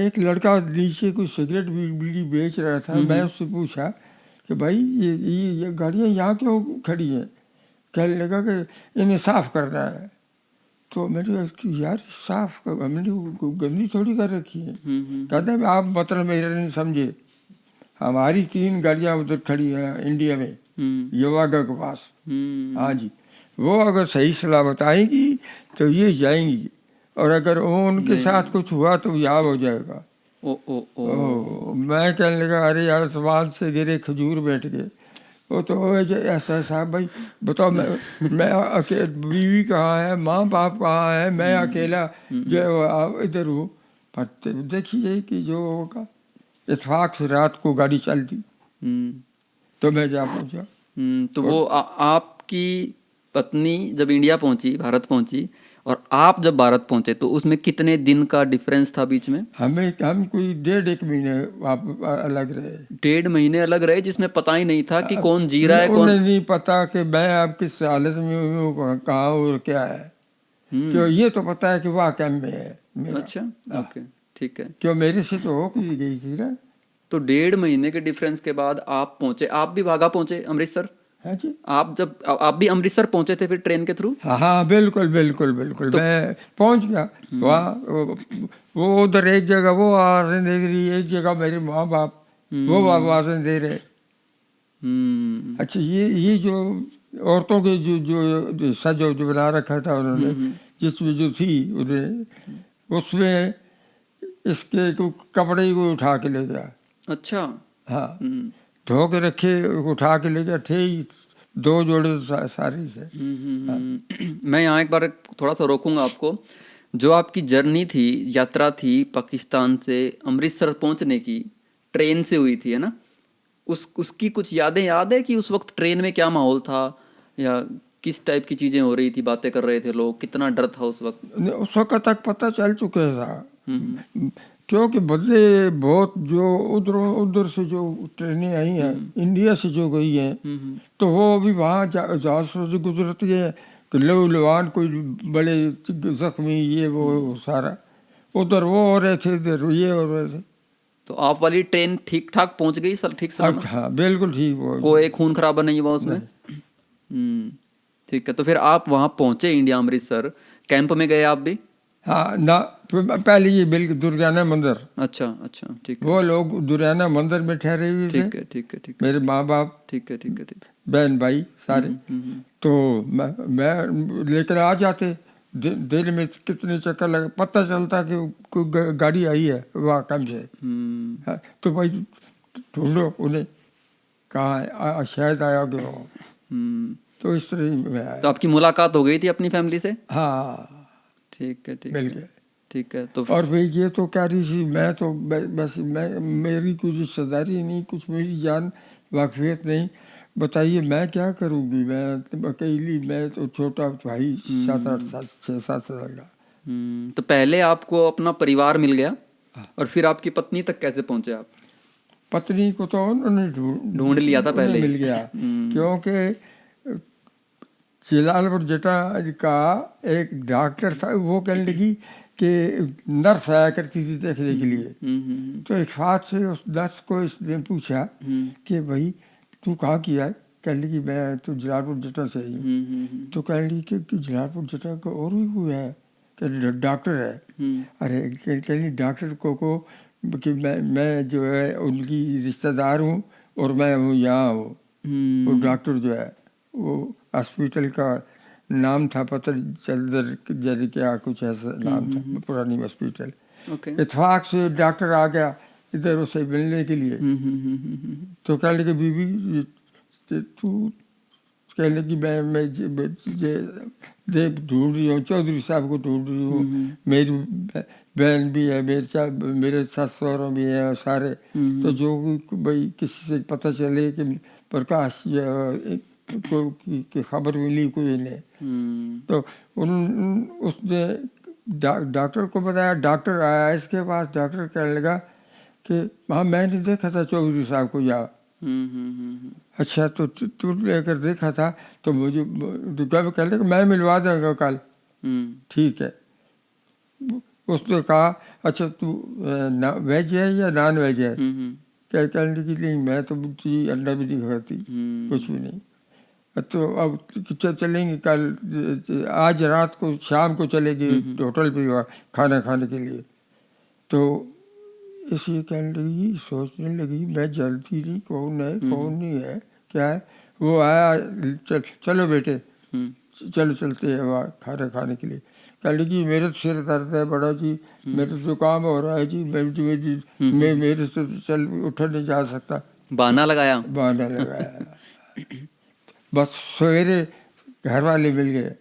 एक लड़का नीचे कोई सिगरेट बीड़ी बेच रहा था। मैं उससे पूछा कि भाई ये गाड़ियाँ यहाँ क्यों खड़ी हैं? कहने लगा कि इन्हें साफ करना है। तो मैंने कहा यार साफ हमने गंदी थोड़ी कर रखी है। कहते हैं आप मतलब मेरा नहीं समझे, हमारी 3 गाड़ियाँ उधर खड़ी हैं इंडिया में, युवागा के पास। हाँ जी, वो अगर सही सलामत आएंगी तो ये जाएंगी, और अगर उनके साथ कुछ हुआ तो याद हो जाएगा। मैं कहने लगा अरे यार आसमान से गिरे खजूर बैठ गए। वो तो ऐसा साहब भाई बताओ, मैं बीवी कहाँ है, माँ बाप कहाँ है, मैं अकेला जो है इधर हूँ। पर देखिए कि जो होगा, इत्तेफाक से रात को गाड़ी चलती तो मैं जा पहुँचा। तो वो आपकी पत्नी जब इंडिया पहुंची, भारत पहुंची, और आप जब भारत पहुंचे तो उसमें कितने दिन का डिफरेंस था बीच में? हम कोई 1.5 महीने आप अलग रहे। 1.5 महीने अलग रहे, जिसमें पता ही नहीं था कि कौन जी रहा है, कौन नहीं पता कि मैं अब किस हालत में हूँ, कहाँ और क्या है। क्यों ये तो पता है कि वहाँ कैंप में है मेरा। अच्छा ओके ठीक है। क्यों मेरे से तो हो गई थी ना। तो 1.5 महीने के डिफरेंस के बाद आप पहुंचे, आप भी वाघा पहुंचे, अमृतसर? हाँ जी, आप भी अमृतसर पहुंचे थे फिर ट्रेन के थ्रू? हाँ बिल्कुल बिल्कुल बिल्कुल। तो मैं पहुंच गया वहाँ। वो उधर एक जगह वो आवाज़ें दे रही, एक जगह मेरे माँ बाप वो आवाज़ें दे रहे। अच्छा ये जो औरतों के जो हिस्सा जो बना रखा था उन्होंने, जिसमें जो थी उन्हें, उसमें इसके कपड़े को उठा के ले गया। अच्छा हाँ, धो के रखे, उठा के ले गया। थे 2 जोड़े सारी से। मैं यहाँ एक बार थोड़ा सा रोकूंगा आपको। जो आपकी जर्नी थी, यात्रा थी पाकिस्तान से अमृतसर पहुंचने की, ट्रेन से हुई थी है ना? उसकी कुछ यादें याद है कि उस वक्त ट्रेन में क्या माहौल था, या किस टाइप की चीजें हो रही थी, बातें कर रहे थे लोग, कितना डर था उस वक्त? उस वक्त तक पता चल चुका था। क्योंकि बदले बहुत जो उधर उधर से जो ट्रेनें आई हैं इंडिया से जो गई हैं तो वो अभी वहाँ जहाज़ से गुजरती है कि लहू लुहान कोई बड़े जख्मी ये वो सारा उधर वो हो रहे थे इधर ये हो रहे थे। तो आप वाली ट्रेन ठीक ठाक पहुंच गई सर, ठीक सलामत? हाँ बिल्कुल ठीक वो कोई खून खराबा नहीं हुआ उसमें? ठीक है। तो फिर आप वहां पहुंचे इंडिया अमृतसर, कैंप में गए आप भी? हाँ ना पहले ये बिल्कुल दुर्गाना मंदिर, अच्छा अच्छा, ठीक है वो लोग दुर्गाना मंदिर में ठहरे हुए थे, ठीक है ठीक है ठीक है मेरे माँ बाप ठीक है ठीक है ठीक है। बहन भाई सारे। तो मैं लेकर आ जाते, दिन में कितने चक्कर लगे पता चलता कि कोई गाड़ी आई है वहाँ कम से। हाँ, तो भाई ढूंढो उन्हें, कहाँ है शायद आया गया हो। तो इस तरह में आया। तो आपकी मुलाकात हो गई थी अपनी फैमिली से? हाँ ठीक है ठीक मिल है गए। ठीक है। तो और भाई ये तो कह रही थी मैं तो बस मैं मेरी कुछ रिश्तेदारी नहीं, कुछ मेरी जान वाकफियत नहीं, बताइए मैं क्या करूँगी, मैं तो अकेली, मैं तो छोटा भाई 6-7 साल का। तो पहले आपको अपना परिवार मिल गया और फिर आपकी पत्नी तक कैसे पहुंचे आप? पत्नी को तो उन्होंने ढूंढ लिया था पहले उन्हें ही। मिल गया, क्योंकि जलालपुर जटा का एक डॉक्टर था, वो कहने लगी कि नर्स आया करती थी देखने के लिए। तो एक हाथ से उस नर्स को इसने पूछा कि भाई तू कहाँ की है? कहने लगी मैं तो जलालपुर जटा से आई हूँ। तो कहने लगी कि जलालपुर जटा का और भी कोई है? कहने डॉक्टर है। अरे कहने डॉक्टर को कि मैं जो है उनकी रिश्तेदार हूँ और मैं हूँ यहाँ हूँ। वो डॉक्टर जो है वो हॉस्पिटल का नाम था पता चंदर जरी क्या कुछ ऐसा नाम था, पुरानी हॉस्पिटल। इत्तेफाक से डॉक्टर आ गया इधर उसे मिलने के लिए। तो कहने लगे बीबी तू, कहने लगी मैं ढूंढ रही हूँ, चौधरी साहब को ढूंढ रही हूँ, मेरी बहन भी है, मेरे सास सहुरा भी है सारे। तो जो भाई किसी से पता चले कि प्रकाश की खबर मिली कोई ने। तो उसने डॉक्टर को बताया, डॉक्टर आया इसके पास, डॉक्टर कहने लगा कि हाँ मैंने देखा था चौधरी साहब को यहाँ। अच्छा तो तू लेकर देखा था तो मुझे कब कहने लगा मैं मिलवा दूंगा कल। ठीक है। उसने कहा अच्छा तू वेज है या नॉन वेज है? क्या कहने लगी नहीं मैं तो अंडा भी नहीं खाती, कुछ भी नहीं। तो अब चलेंगे कल, आज रात को शाम को चलेगी होटल पे खाना खाने के लिए। तो इसी कहने लगी, सोचने लगी मैं जानती नहीं कौन है कौन नहीं है क्या है। वो आया चलो बेटे चलो चलते हैं वहाँ खाना खाने के लिए। कहने लगी मेरे तो सिर दर्द है बड़ा जी, मेरे तो जुकाम हो रहा है जी, मैं मेरे से चल उठा नहीं जा सकता। बहाना लगाया? बहाना लगाया। बस सवेरे घर वाले मिल गए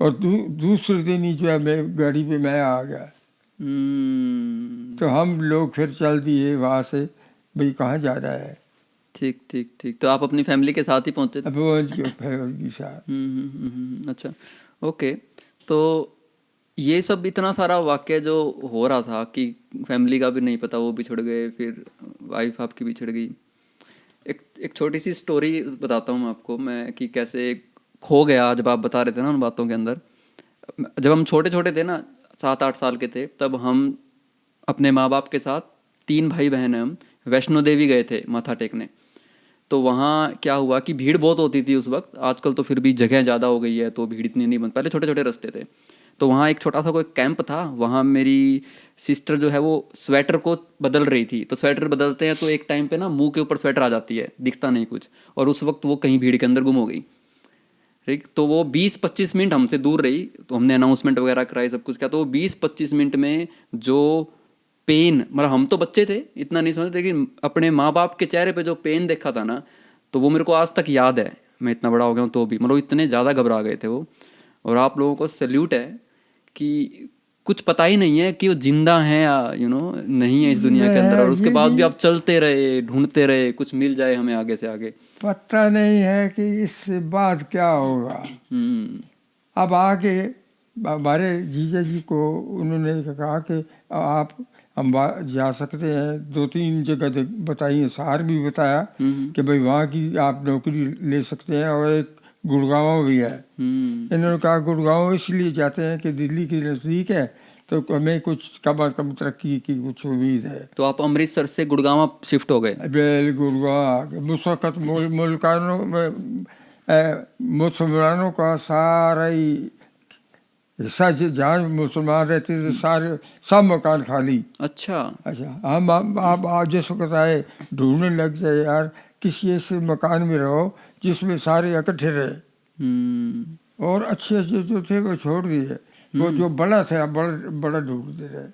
और दूसरे दिन ही जो है मैं गाड़ी पे मैं आ गया। तो हम लोग फिर चल दिए वहाँ से, भाई कहाँ जा रहा है। ठीक ठीक ठीक। तो आप अपनी फैमिली के साथ ही पहुंचे थे? फैमिली के साथ। अच्छा ओके। तो ये सब इतना सारा वाक्य जो हो रहा था कि फैमिली का भी नहीं पता, वो बिछड़ गए, फिर वाइफ आपकी बिछड़ गई। एक छोटी सी स्टोरी बताता हूँ आपको मैं कि कैसे खो गया, जब आप बता रहे थे ना उन बातों के अंदर। जब हम छोटे छोटे थे ना, 7-8 साल के थे, तब हम अपने माँ बाप के साथ 3 भाई बहन हैं, हम वैष्णो देवी गए थे माथा टेकने। तो वहाँ क्या हुआ कि भीड़ बहुत होती थी उस वक्त, आजकल तो फिर भी जगह ज़्यादा हो गई है तो भीड़ इतनी नहीं बन, पहले छोटे छोटे रास्ते थे। तो वहाँ एक छोटा सा कोई कैंप था, वहाँ मेरी सिस्टर जो है वो स्वेटर को बदल रही थी। तो स्वेटर बदलते हैं तो एक टाइम पे ना मुंह के ऊपर स्वेटर आ जाती है, दिखता नहीं कुछ, और उस वक्त वो कहीं भीड़ के अंदर गुम हो गई। ठीक, तो वो 20-25 मिनट हमसे दूर रही। तो हमने अनाउंसमेंट वगैरह कराई, सब कुछ किया। तो वो 20-25 मिनट में जो पेन, मतलब हम तो बच्चे थे इतना नहीं समझते, लेकिन अपने माँ बाप के चेहरे पे जो पेन देखा था ना, तो वो मेरे को आज तक याद है। मैं इतना बड़ा हो गया हूँ तो भी, मतलब इतने ज़्यादा घबरा गए थे वो। और आप लोगों को सैल्यूट है कि कुछ पता ही नहीं है कि वो जिंदा हैं या नहीं है इस दुनिया के अंदर, और उसके बाद भी आप चलते रहे, ढूंढते रहे, कुछ मिल जाए हमें आगे से आगे। पता नहीं है कि इससे बाद क्या होगा। अब आगे हमारे जीजा जी को उन्होंने कहा कि आप हम जा सकते हैं, 2-3 जगह बताई, शहर भी बताया कि भाई वहाँ की आप नौकरी ले सकते हैं, और एक गुड़गांव भी है। इन्होंने कहा गुड़गांव इसलिए जाते हैं कि दिल्ली के नज़दीक है, तो हमें कुछ कम अज़ कम तरक्की की कुछ उम्मीद है। तो आप अमृतसर से गुड़गांव शिफ्ट हो गए? बेल गुड़गांव उस वक्त मुल्कानों में मुसलमानों का सारा ही हिस्सा जहाँ मुसलमान रहते थे सारे सब मकान खाली। अच्छा। हम आप आज जिस वक्त आए ढूंढने लग जाए यार किसी ऐसे मकान में रहो जिसमें सारे इकट्ठे रहे, और अच्छे अच्छे जो थे वो छोड़ दिए, वो जो बड़ा था बड़ा ढूंढते रहे।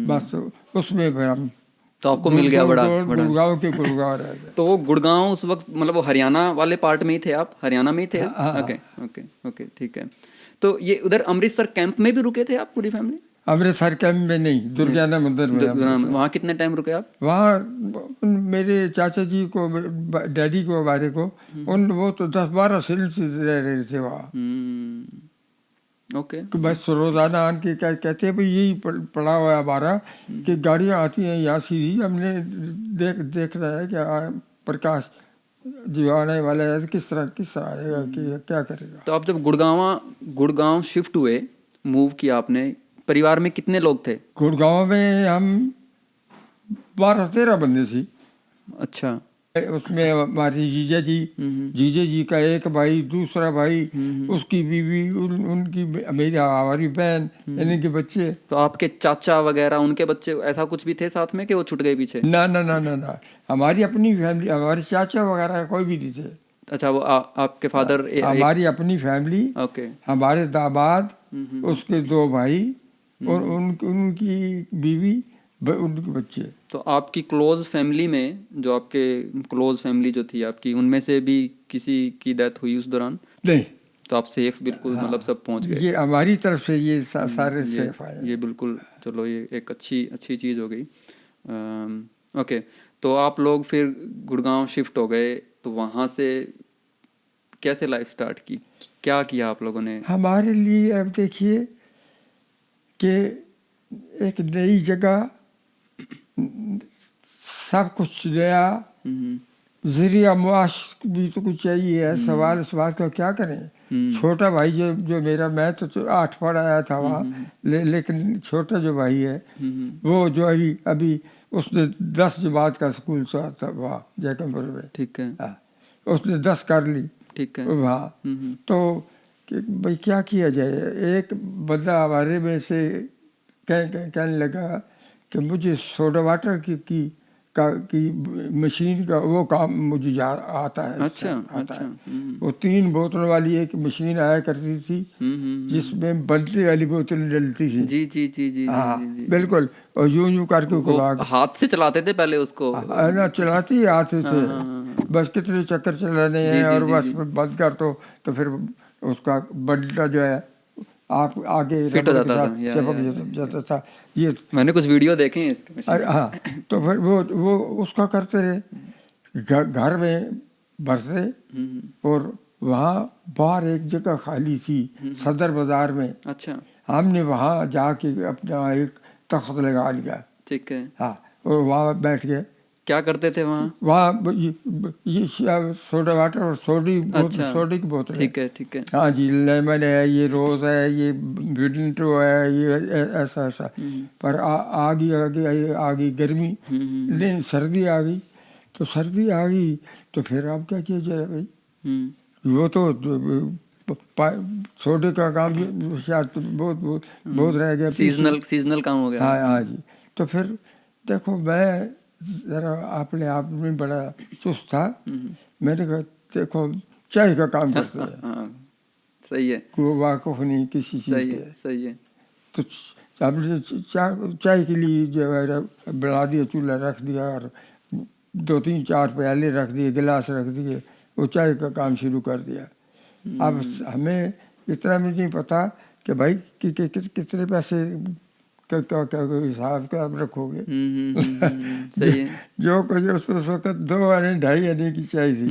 बस उसमें फिर हम तो आपको मिल गया बड़ा गुड़गांव के गुड़गांव रह गए। तो वो गुड़गांव उस वक्त मतलब वो हरियाणा वाले पार्ट में ही थे? आप हरियाणा में ही थे? हाँ। ओके ओके ओके, ठीक है। तो ये उधर अमृतसर कैंप में भी रुके थे आप पूरी फैमिली? अमृतसर कैंप में नहीं, दुर्गाना मंदिर में। वहाँ कितने टाइम रुके आप? वहाँ मेरे चाचा जी को, डैडी को, हमारे को, वो तो 10-12 साल से रह रहे थे वहाँ। ओके। बस रोजाना आन के कहते हैं भाई यही पड़ा हुआ है हमारा कि गाड़ियाँ आती हैं यहाँ सीधी, हमने देख रहा है कि प्रकाश जो आने वाला है तो किस तरह आएगा कि क्या करेगा। तो आप जब गुड़गांव शिफ्ट हुए, मूव किया आपने, परिवार में कितने लोग थे? गुड़गांव में हम 12-13 बंदे थे। अच्छा। उसमें हमारी जीजा जी का एक भाई, दूसरा भाई, उसकी बीवी, उनकी हमारी बहन, इनके बच्चे। तो आपके चाचा वगैरह उनके बच्चे ऐसा कुछ भी थे साथ में कि वो छूट गए पीछे? ना ना ना ना ना, हमारी अपनी फैमिली, हमारे चाचा वगैरह कोई भी नहीं थे। अच्छा, वो आपके फादर? हमारी अपनी फैमिली। ओके। हमारे दामाद, उसके 2 भाई और उनकी बीवी, उनके बच्चे। तो आपकी क्लोज फैमिली में, जो आपके क्लोज फैमिली जो थी आपकी, उनमें से भी किसी की डेथ हुई उस दौरान? नहीं। तो आप सेफ बिल्कुल? मतलब सब पहुंच गए? ये हमारी तरफ से ये सारे सेफ आए। ये बिल्कुल, चलो ये एक अच्छी चीज़ हो गई। ओके, तो आप लोग फिर गुड़गांव शिफ्ट हो गए, तो वहाँ से कैसे लाइफ स्टार्ट की? क्या किया आप लोगों ने? हमारे लिए अब देखिए कि एक नई जगह, सब कुछ नया, जरिया मुआश भी तो कुछ चाहिए है। सवाल का क्या करें। छोटा भाई जो मेरा, मैं तो 8 पढ़ आया था वहाँ, लेकिन छोटा जो भाई है वो जो अभी उसने 10 जमात का स्कूल था वहाँ जयकमपुर में। ठीक है। उसने 10 कर ली। ठीक है। वहाँ तो भाई क्या किया जाए। एक बंदा हमारे में से कहने लगा कि मुझे सोडा वाटर की मशीन का वो काम मुझे आता है। अच्छा। वो 3 बोतल वाली एक मशीन आया करती थी जिसमें बनने वाली बोतल डलती थी। जी जी जी जी। हाँ बिल्कुल। और यूं करके हाथ से चलाते थे पहले उसको? ना, चलाती ही हाथ से। बस कितने चक्कर चलाने हैं और बस बंद कर तो फिर उसका बंटा जो है आप आगे फिट हो जाता था, चिपक जाता था। ये मैंने कुछ वीडियो देखे हैं इसके। हाँ, तो फिर वो उसका करते रहे, घर में बरसे। और वहाँ बाहर एक जगह खाली थी सदर बाजार में। अच्छा। हमने वहाँ जाके अपना एक तख्त लगा लिया। ठीक है। हाँ, और वहाँ बैठ गए। क्या करते थे वहाँ? ये सोडा वाटर और सोडे की बोतल। ठीक है। हाँ जी, लेमन है, ये रोज है, ये विडनटो है, ये ऐसा। पर आ गई गर्मी, नहीं सर्दी आ गई। तो सर्दी आ गई तो फिर अब क्या किया जाए भाई। वो तो सोडे का काम शायद बहुत रह गया, सीजनल काम हो गया। हाँ जी। तो फिर देखो, मैं जरा अपने आप में बड़ा चुस्त था। मैंने कहा देखो चाय का काम करते हैं। सही है। कोई वाकफ नहीं किसी चीज़ के। सही है। तो हमने चाय के लिए जो है बढ़ा दिया, चूल्हा रख दिया और 2-3-4 प्याले रख दिए, गिलास रख दिए, वो चाय का काम शुरू कर दिया। अब हमें इतना भी नहीं पता कि भाई कितने पैसे क्या हिसाब का आप रखोगे। सही है। जो कुछ उस वक्त 2 आने 2.5 आने की चाय थी।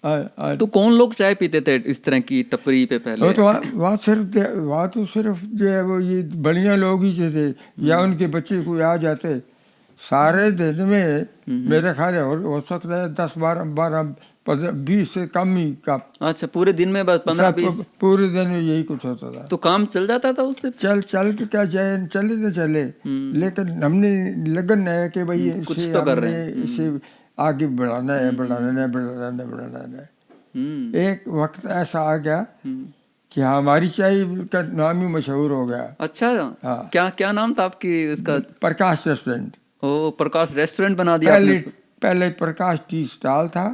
तो कौन लोग चाय पीते थे इस तरह की टपरी पे पहले? वो तो वहाँ तो सिर्फ जो है वो ये बढ़िया लोग ही जो थे या उनके बच्चे कोई आ जाते। सारे दिन में मेरा ख्याल है हो सकता है 10-12-20 से कम ही का। अच्छा, पूरे दिन में बस 15-20? पूरे दिन में यही कुछ होता था। तो काम चल जाता था उससे? चल के क्या जाए, चले तो चले, लेकिन हमने लगन है कि भाई कुछ तो कर रहे हैं। इसे आगे बढ़ाना है, बढ़ाना है। एक वक्त ऐसा आ गया कि हमारी चाय का नाम ही मशहूर हो गया। अच्छा, हाँ। क्या नाम था आपकी इसका? प्रकाश रेस्टोरेंट। ओ, प्रकाश रेस्टोरेंट बना दिया आपने उसको? पहले प्रकाश टी स्टॉल था।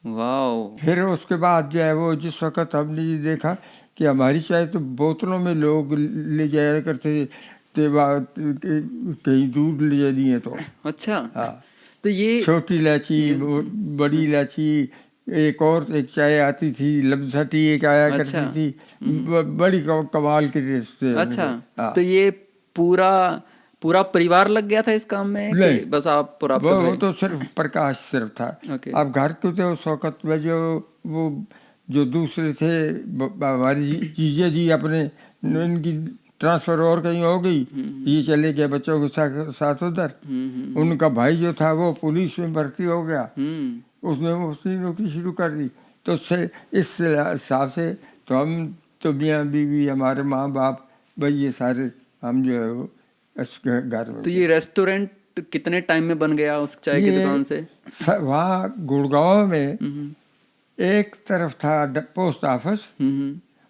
वाह। फिर उसके बाद जो है वो जिस वक्त हमने ये देखा कि हमारी चाय तो बोतलों में लोग ले जाया करते थे, कहीं दूर ले जानी है तो। अच्छा। हाँ। तो ये छोटी इलायची, बड़ी इलायची, एक चाय आती थी लम्सा टी, एक आया करती थी, बड़ी कमाल की टेस्ट थे। अच्छा। हाँ। तो ये पूरा परिवार लग गया था इस काम में कि बस आप और आपका भाई? वो तो सिर्फ प्रकाश सिर्फ था। ओके। अब घर के थे उस वक्त में जो दूसरे थे हमारी जीजा जी अपने, इनकी ट्रांसफर और कहीं हो गई, ये चले गए बच्चों के साथ उधर। उनका भाई जो था वो पुलिस में भर्ती हो गया, उसने उसकी नौकरी शुरू कर दी। तो उससे इस हिसाब से तो हम तो मियाँ बीवी, हमारे माँ बाप, भाई ये सारे हम जो है वो इस घर में। तो ये रेस्टोरेंट कितने टाइम में बन गया उस चाय की दुकान से? वहाँ गुड़गांव में एक तरफ था पोस्ट ऑफिस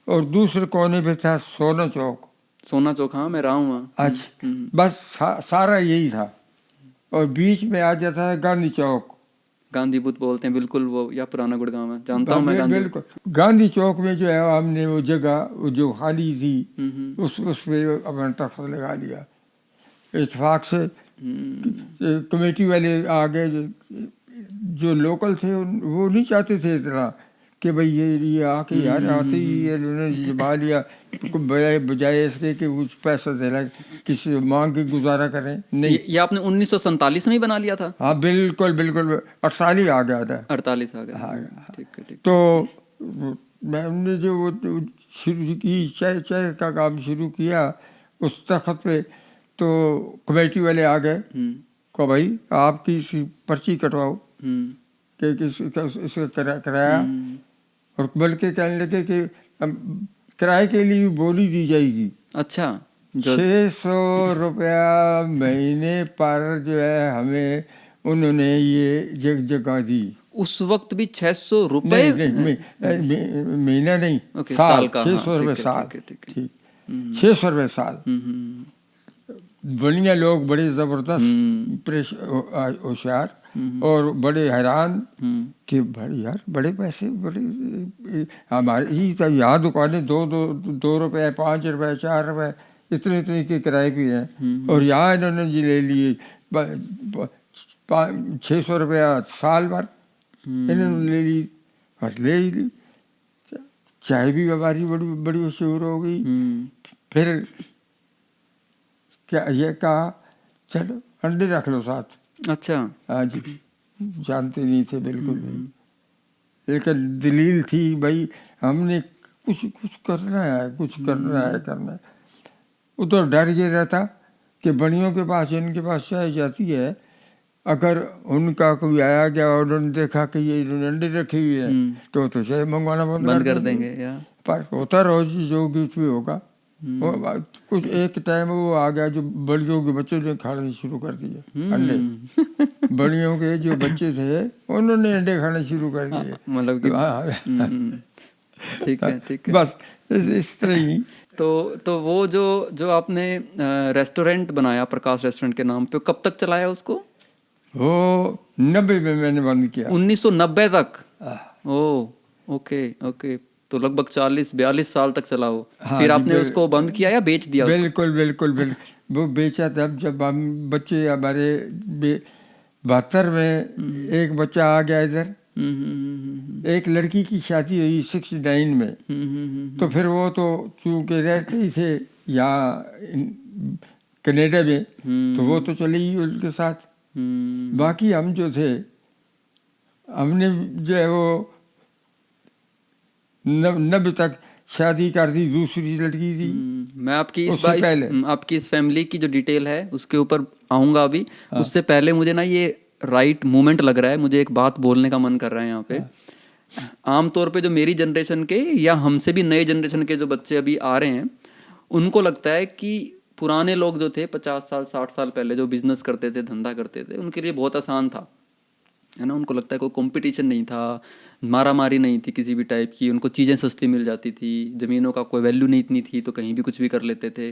और दूसरे कोने पे था सोना चौक। सोना चौक, हाँ मैं रहा हूँ वहाँ। अच्छा, बस सारा यही था। और बीच में आ जाता है गांधी चौक। गांधी बुद्ध बोलते हैं बिल्कुल, वो या पुराना गुड़गांव है, जानता हूँ मैं गांधी। बिल्कुल गांधी चौक में जो है हमने वो जगह जो खाली थी उस पे अपना तख्त लगा लिया। इत्तेफाक से कमेटी वाले आ गए, जो लोकल थे वो नहीं चाहते थे इतना कि भाई ये आके यार आते ही इन्होंने जमा लिया, बजाय इसके कि कुछ पैसा देना किसी मांग के गुजारा करें। नहीं, ये आपने 1947 में ही बना लिया था? हाँ बिल्कुल 48 आ गया था। 48 आ गया। हाँ। ठीक है, ठीक। तो मैंने जो वो शुरू की चाय का काम शुरू किया उस तख्त पे, तो कमेटी वाले आ गए को भाई आपकी पर्ची कटवाओ कि इसका किराया, और बल्कि कहने लगे कि किराए के लिए भी बोली दी जाएगी। अच्छा। 600 रुपया महीने पर जो है हमें उन्होंने ये जगह दी। उस वक्त भी 600 रुपये? नहीं, महीना नहीं, साल का 600 रुपये साल। ठीक, 600 रुपये साल। बढ़िया लोग, बड़े जबरदस्त, होशियार और बड़े हैरान कि भाई यार बड़े पैसे, बड़े हमारी ही तो यहाँ दुकानें 2 रुपये, 5 रुपये, 4 रुपये इतने के किराए भी हैं, और यहाँ इन्होंने जी ले लिए 600 रुपया साल भर इन्होंने ले ली, और ले ही ली। चाय भी हमारी बड़ी मशहूर हो गई। फिर क्या ये कहा चलो अंडे रख लो साथ। अच्छा। हाँ जी, जानते नहीं थे बिल्कुल भी, लेकिन दलील थी भाई हमने कुछ करना है। उधर डर ये रहता कि बड़ियों के पास, इनके पास चाय जाती है, अगर उनका कोई आया गया और उन्होंने देखा कि ये इन्होंने अंडे रखी हुई है तो चाय मंगवाना बंद कर देंगे। पर होता रोज जो कुछ भी होगा। कुछ एक टाइम वो आ गया जो बड़ियों के बच्चों ने खाने शुरू कर दिए अंडे। बड़ियों के जो बच्चे थे उन्होंने अंडे खाने शुरू कर दिए। मतलब कि ठीक है। बस इस तरह ही। तो वो जो आपने रेस्टोरेंट बनाया प्रकाश रेस्टोरेंट के नाम पे, कब तक चलाया उसको? वो 90 में मैंने बंद किया। 1990 तक? ओके। तो लगभग 40-42 साल तक चला वो। हाँ, फिर आपने उसको बंद किया या बेच दिया? बिल्कुल वो बेचा तब जब हम बच्चे हमारे 72 में एक बच्चा आ गया इधर। एक लड़की की शादी हुई 69 में। तो फिर वो तो चूंकि रहते ही थे यहाँ कनाडा में, तो वो तो चले ही उनके साथ। बाकी हम जो थे हमने जो है वो 90 तक शादी कर दी, दूसरी लड़की थी मैं आपकी उससे पहले। आपकी इस फैमिली की जो डिटेल है उसके ऊपर आऊंगा अभी। उससे पहले मुझे ना ये राइट मोमेंट लग रहा है, मुझे एक बात बोलने का मन कर रहा है यहाँ पे। आमतौर पे जो मेरी जनरेशन के या हमसे भी नए जनरेशन के जो बच्चे अभी आ रहे हैं, उनको लगता है कि पुराने लोग जो थे 50 साल 60 साल पहले जो बिजनेस करते थे, धंधा करते थे, उनके लिए बहुत आसान था, है ना। उनको लगता है कोई कंपटीशन नहीं था, मारा मारी नहीं थी किसी भी टाइप की, उनको चीज़ें सस्ती मिल जाती थी, ज़मीनों का कोई वैल्यू नहीं इतनी थी, तो कहीं भी कुछ भी कर लेते थे,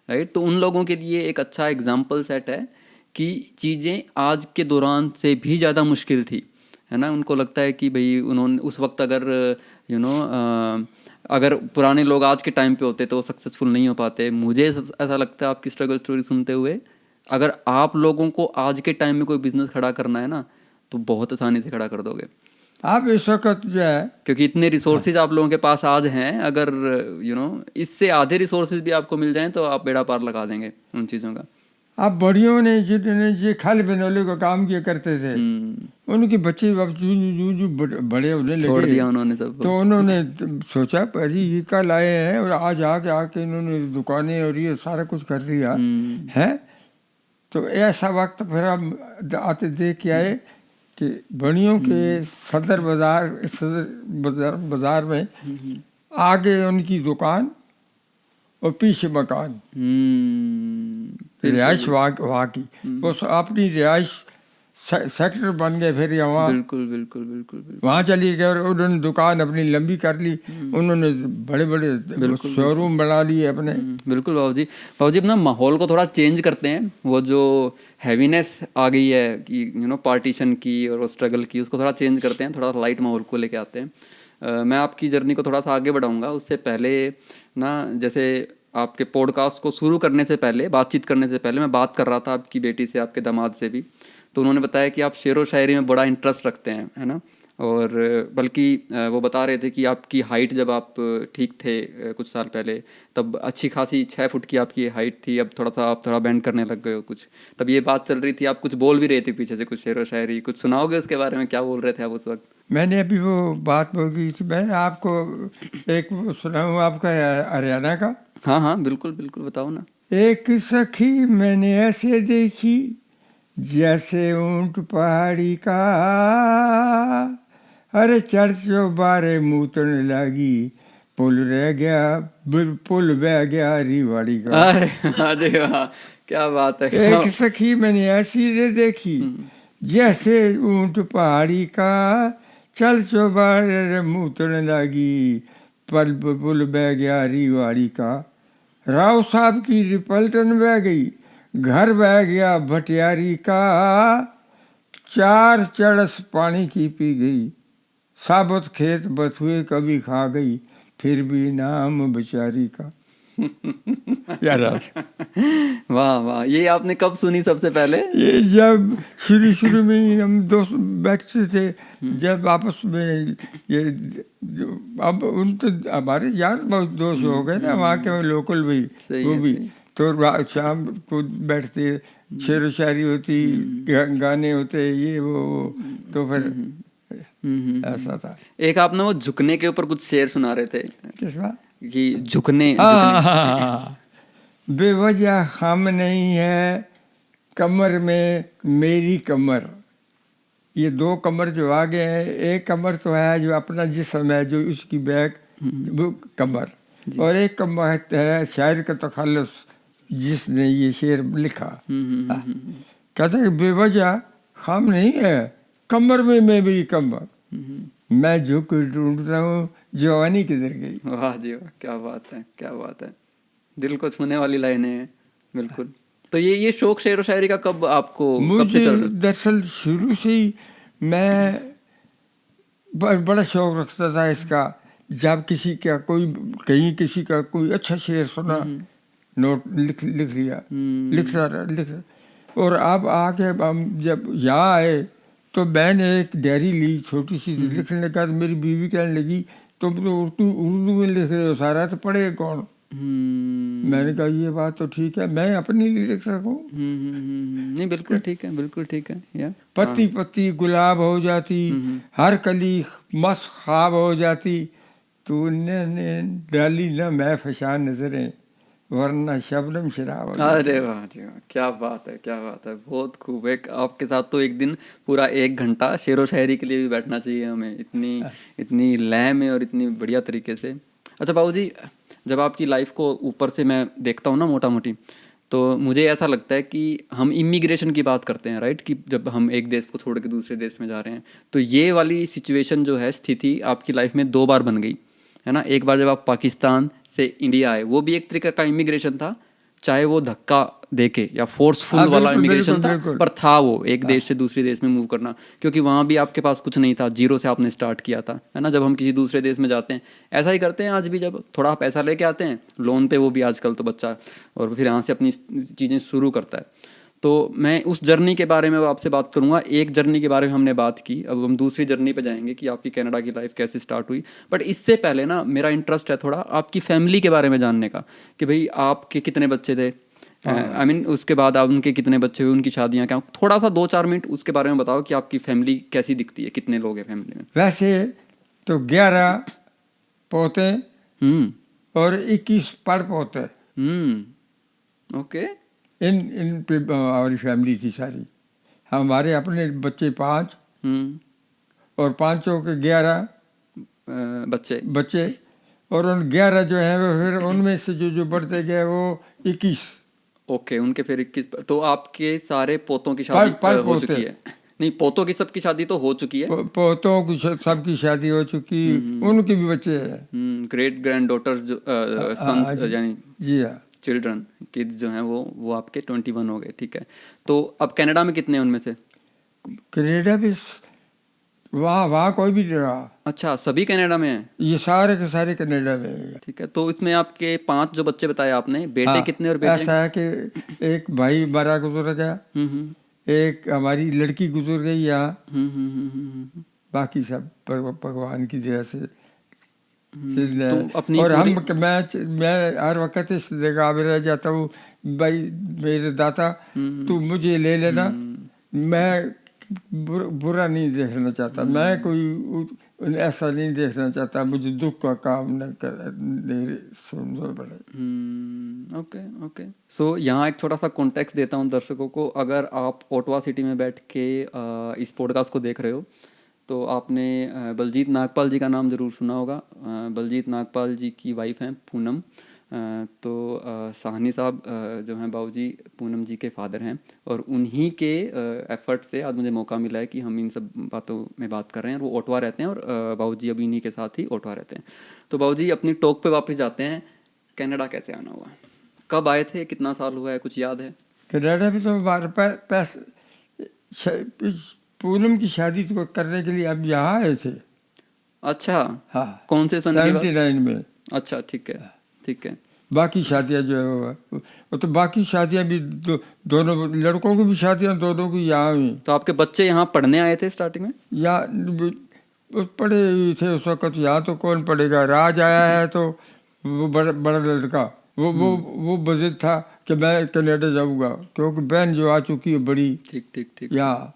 राइट। तो उन लोगों के लिए एक अच्छा एग्जाम्पल सेट है कि चीज़ें आज के दौरान से भी ज़्यादा मुश्किल थी, है ना। उनको लगता है कि भाई उन्होंने उस वक्त अगर अगर पुराने लोग आज के टाइम पे होते तो वो सक्सेसफुल नहीं हो पाते। मुझे ऐसा लगता है आपकी स्ट्रगल स्टोरी सुनते हुए, अगर आप लोगों को आज के टाइम में कोई बिजनेस खड़ा करना है ना, तो बहुत आसानी से खड़ा कर दोगे आप इस वक्त जो है, क्योंकि इतने रिसोर्सेज आप लोगों के पास आज हैं। अगर इससे आधे रिसोर्सेज भी आपको मिल जाएं तो आप बेड़ा पार लगा देंगे उन चीज़ों का। आप बड़ियों ने जिन्होंने ये खाल बनोले का काम किया करते थे, उनके बच्चे अब जू बड़े होने लगे, छोड़ दिया उन्होंने सब। तो उन्होंने सोचा अरे ये कल आए हैं और आज आके इन्होंने दुकानें और ये सारा कुछ कर लिया है। तो ऐसा वक्त फिर हम आते देख के आए कि बड़ियों के सदर बाजार में आगे उनकी दुकान और पीछे मकान, रिहाइश वहाँ की, उस अपनी रिहाइश सेक्टर बन गए फिर यहाँ। बिल्कुल बिल्कुल बिल्कुल बिल्कुल वहाँ चली गए और उन्होंने दुकान अपनी लंबी कर ली, उन्होंने बड़े बड़े शोरूम बना लिए अपने। बिल्कुल बाबूजी अपना माहौल को थोड़ा चेंज करते हैं। वो जो हैवीनेस आ गई है कि पार्टीशन की और स्ट्रगल की, उसको थोड़ा चेंज करते हैं, थोड़ा लाइट माहौल को लेके आते हैं। मैं आपकी जर्नी को थोड़ा सा आगे बढ़ाऊंगा। उससे पहले ना, जैसे आपके पॉडकास्ट को शुरू करने से पहले, बातचीत करने से पहले मैं बात कर रहा था आपकी बेटी से, आपके दामाद से भी, तो उन्होंने बताया कि आप शेरो शायरी में बड़ा इंटरेस्ट रखते हैं, है ना। और बल्कि वो बता रहे थे कि आपकी हाइट जब आप ठीक थे कुछ साल पहले, तब अच्छी खासी 6 फुट की आपकी हाइट थी, अब आप थोड़ा बैंड करने लग गए हो कुछ। तब ये बात चल रही थी, आप कुछ बोल भी रहे थे पीछे से, कुछ शेरो शायरी कुछ सुनाओगे उसके बारे में? क्या बोल रहे थे आप उस वक्त? मैंने अभी वो बात बोली थी, मैं आपको एक सुनाऊँ आपका हरियाणा का। हाँ हाँ बिल्कुल बिल्कुल, बताओ ना। एक सखी मैंने ऐसे देखी जैसे ऊंट पहाड़ी का, अरे चढ़ बारे मुँह लगी, पुल रह गया, पुल बह गया रिवाड़ी का। अरे वाह, क्या बात है। एक सखी मैंने ऐसी रे देखी जैसे ऊंट पहाड़ी का, चल बारे मुँह लगी, पुल बह गया रिवाड़ी का। राव साहब की रिपल्टन बह गई, घर बह गया भटियारी का, 4 चड़स पानी की पी गई, साबुत खेत बथुए कभी खा गई, फिर भी नाम बेचारी का। यार वाह वाह, ये आपने कब सुनी सबसे पहले? ये जब शुरू में ही हम दोस्त बैठते थे, जब आपस में ये अब उन तो हमारे यार बहुत दोस्त हो गए ना वहाँ के लोकल भी, वो भी तो शाम को बैठते, शेर शायरी होती, गाने होते, ये वो तो फिर ऐसा था। एक आपने वो झुकने के ऊपर कुछ शेर सुना रहे थे। किस बात कि झुकने, बेवजह खम नहीं है कमर में मेरी कमर। ये 2 कमर जो आगे है, एक कमर तो है जो अपना जिस्म है, जो उसकी बैक वो कमर, और एक कमर है शायर का तखल्लुस जिसने ये शेर लिखा। कहते हैं बेवजह खम नहीं है कमर में मेरी कमर, मैं झुक ढूंढता हूँ जवानी किधर गई। वाह जी वाह, क्या बात है, क्या बात है, दिल को छूने वाली लाइनें हैं। बिल्कुल। तो ये शौक शेर व शायरी का कब आपको, कब से चल रहा? दरअसल शुरू से ही मैं बड़ा शौक रखता था इसका। जब किसी का कोई कहीं किसी का कोई अच्छा शेर सुना, नोट लिख लिया, लिखता रहा। और अब आके हम जब यहाँ आए तो मैंने एक डायरी ली छोटी सी, लिखने लगा। तो मेरी बीवी कहने लगी तुम तो उर्दू में लिख रहे हो सारा, तो पढ़ेगा कौन? मैंने कहा ये बात तो ठीक है, मैं अपने लिए लिख रहा हूँ। नहीं बिल्कुल ठीक है, बिल्कुल ठीक है। या पत्ती गुलाब हो जाती, हर कली मस्त ख्वाब हो जाती, तूने ने डाली ना मैं फशा नजरें वरना शबनम शराब। अरे वाह जी वाह, क्या बात है, क्या बात है, बहुत खूब। एक आपके साथ तो एक दिन पूरा 1 घंटा शेर व शायरी के लिए भी बैठना चाहिए हमें, इतनी इतनी लय में और इतनी बढ़िया तरीके से। अच्छा बाबूजी, जब आपकी लाइफ को ऊपर से मैं देखता हूँ ना मोटा मोटी, तो मुझे ऐसा लगता है कि हम इमिग्रेशन की बात करते हैं, राइट, कि जब हम एक देश को छोड़ के दूसरे देश में जा रहे हैं, तो ये वाली सिचुएशन जो है, स्थिति आपकी लाइफ में 2 बार बन गई है ना। एक बार जब आप पाकिस्तान से इंडिया आए, वो भी एक तरीके का इमिग्रेशन था, चाहे वो धक्का देके या फोर्सफुल हाँ वाला बिल्कुल इमिग्रेशन बिल्कुल था, बिल्कुल। पर था वो एक देश से दूसरे देश में मूव करना, क्योंकि वहाँ भी आपके पास कुछ नहीं था, जीरो से आपने स्टार्ट किया था, है ना। जब हम किसी दूसरे देश में जाते हैं, ऐसा ही करते हैं आज भी, जब थोड़ा पैसा लेके आते हैं लोन पे, वो भी आजकल तो बच्चा, और फिर यहाँ से अपनी चीज़ें शुरू करता है। तो मैं उस जर्नी के बारे में अब आपसे बात करूंगा। एक जर्नी के बारे में हमने बात की, अब हम दूसरी जर्नी पे जाएंगे कि आपकी कनाडा की लाइफ कैसे स्टार्ट हुई। बट इससे पहले ना मेरा इंटरेस्ट है थोड़ा आपकी फैमिली के बारे में जानने का, कि भाई आपके कितने बच्चे थे, आई मीन उसके बाद आप उनके कितने बच्चे हुए, उनकी शादियाँ क्या, थोड़ा सा 2-4 मिनट उसके बारे में बताओ कि आपकी फैमिली कैसी दिखती है, कितने लोग हैं फैमिली में। वैसे तो 11 पोते हम्म और 21 पड़ पोते, ओके। इन इन पे हमारी फैमिली थी सारी। हमारे अपने बच्चे 5 हम्म और पांचों के 11 बच्चे। बच्चे, और उन 11 जो हैं वो फिर उनमें से जो जो बढ़ते गए वो 21 ओके, उनके फिर 21, तो आपके सारे पोतों की पड़ शादी पड़ हो पोते। चुकी है। नहीं, पोतों की सबकी शादी तो हो चुकी है। पोतों की सबकी शादी हो चुकी, उनके भी बच्चे हैं। ग्रेट ग्रैंड डॉटर्स जो सन्स हाँ जी, यानी जी हाँ। चिल्ड्रन किड्स जो हैं वो आपके 21 हो गए, ठीक है। तो अब कनाडा में कितने हैं उनमें से? कनाडा भी वहाँ वहाँ कोई भी नहीं रहा, अच्छा, सभी कनाडा में हैं। ये सारे के सारे कनाडा में हैं। ठीक है, तो इसमें आपके 5 जो बच्चे बताए आपने, बेटे हाँ, कितने और बेटे? ऐसा है कि एक भाई हमारा गुजर गया, हम्म एक हमारी लड़की गुजर गई यहाँ, बाकी सब भगवान की दया से सिलसिला तो है। अपनी और पूरी मैं हर वक्त इस जगह में रह जाता हूँ, भाई मेरे दाता तू मुझे ले लेना, मैं बुरा नहीं देखना चाहता, मैं कोई ऐसा नहीं देखना चाहता, मुझे दुख का काम न कर नहीं समझो पड़े। Okay okay. सो यहाँ एक छोटा सा कॉन्टेक्स्ट देता हूँ दर्शकों को। अगर आप ओटावा सिटी में बैठ के इस पॉडकास्ट को देख रहे हो, तो आपने बलजीत नागपाल जी का नाम ज़रूर सुना होगा। बलजीत नागपाल जी की वाइफ हैं पूनम। तो साहनी साहब जो हैं बाबूजी, पूनम जी के फादर हैं, और उन्हीं के एफर्ट से आज मुझे मौका मिला है कि हम इन सब बातों में बात कर रहे हैं। और वो ओटावा रहते हैं, और बाबूजी अभी इन्हीं के साथ ही ओटावा रहते हैं। तो बाबूजी अपनी टॉक पे वापस जाते हैं। कनाडा कैसे आना हुआ, कब आए थे, कितना साल हुआ है, कुछ याद है? कनाडा में तो हमारे पूनम की शादी तो करने के लिए अब यहाँ आए थे। अच्छा, हाँ, कौन से सन की बात? 79 में। अच्छा, ठीक है ठीक है। बाकी शादियाँ जो है वो तो बाकी शादियाँ भी दोनों लड़कों की भी शादियाँ दोनों की यहाँ हुई। तो आपके बच्चे यहाँ पढ़ने आए थे स्टार्टिंग में? या पढ़े हुए थे उस वक्त, यहाँ तो कौन पढ़ेगा। राज आया है तो वो बड़ा बड़ा लड़का, वो बजिद था कि मैं कनाडा जाऊँगा, क्योंकि बहन जो आ चुकी है बड़ी ठीक ठीक ठीक। यहाँ,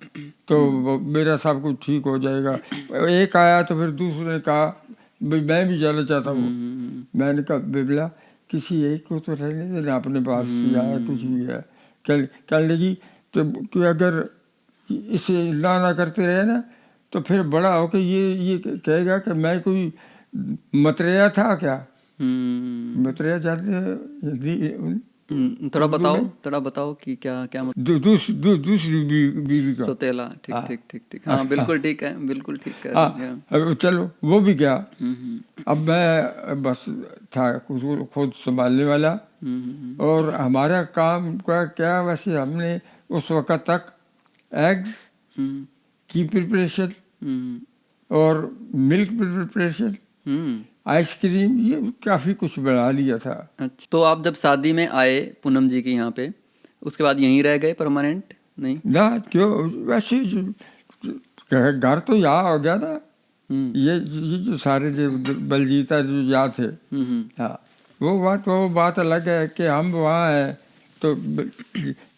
तो मेरा सब कुछ ठीक हो जाएगा। एक आया तो फिर दूसरे ने कहा भाई मैं भी जाना चाहता हूँ। मैंने कहा बिबला किसी एक को तो रहने देना अपने पास, यहाँ कुछ भी है कहने लगी। तो कि अगर इसे ना करते रहे ना, तो फिर बड़ा होकर ये कहेगा कि मैं कोई मतरेया था क्या। मतरेया जानते हैं हिंदी? थोड़ा बताओ कि क्या क्या दूसरी बीवी का सौतेला। ठीक ठीक ठीक ठीक, हाँ बिल्कुल ठीक है, बिल्कुल ठीक है। अब चलो वो भी गया। अब मैं बस था खुद संभालने वाला, और हमारा काम का क्या, वैसे हमने उस वक्त तक एग्स की प्रिपरेशन और मिल्क प्रिपरेशन, आइसक्रीम, ये काफ़ी कुछ बना लिया था। अच्छा, तो आप जब शादी में आए पूनम जी के यहाँ पे, उसके बाद यहीं रह गए परमानेंट? नहीं ना, क्यों, वैसे घर तो यहाँ हो गया ना। ये जो सारे जो बलजीता जो यहाँ थे, हाँ, वो बात अलग है कि हम वहाँ हैं तो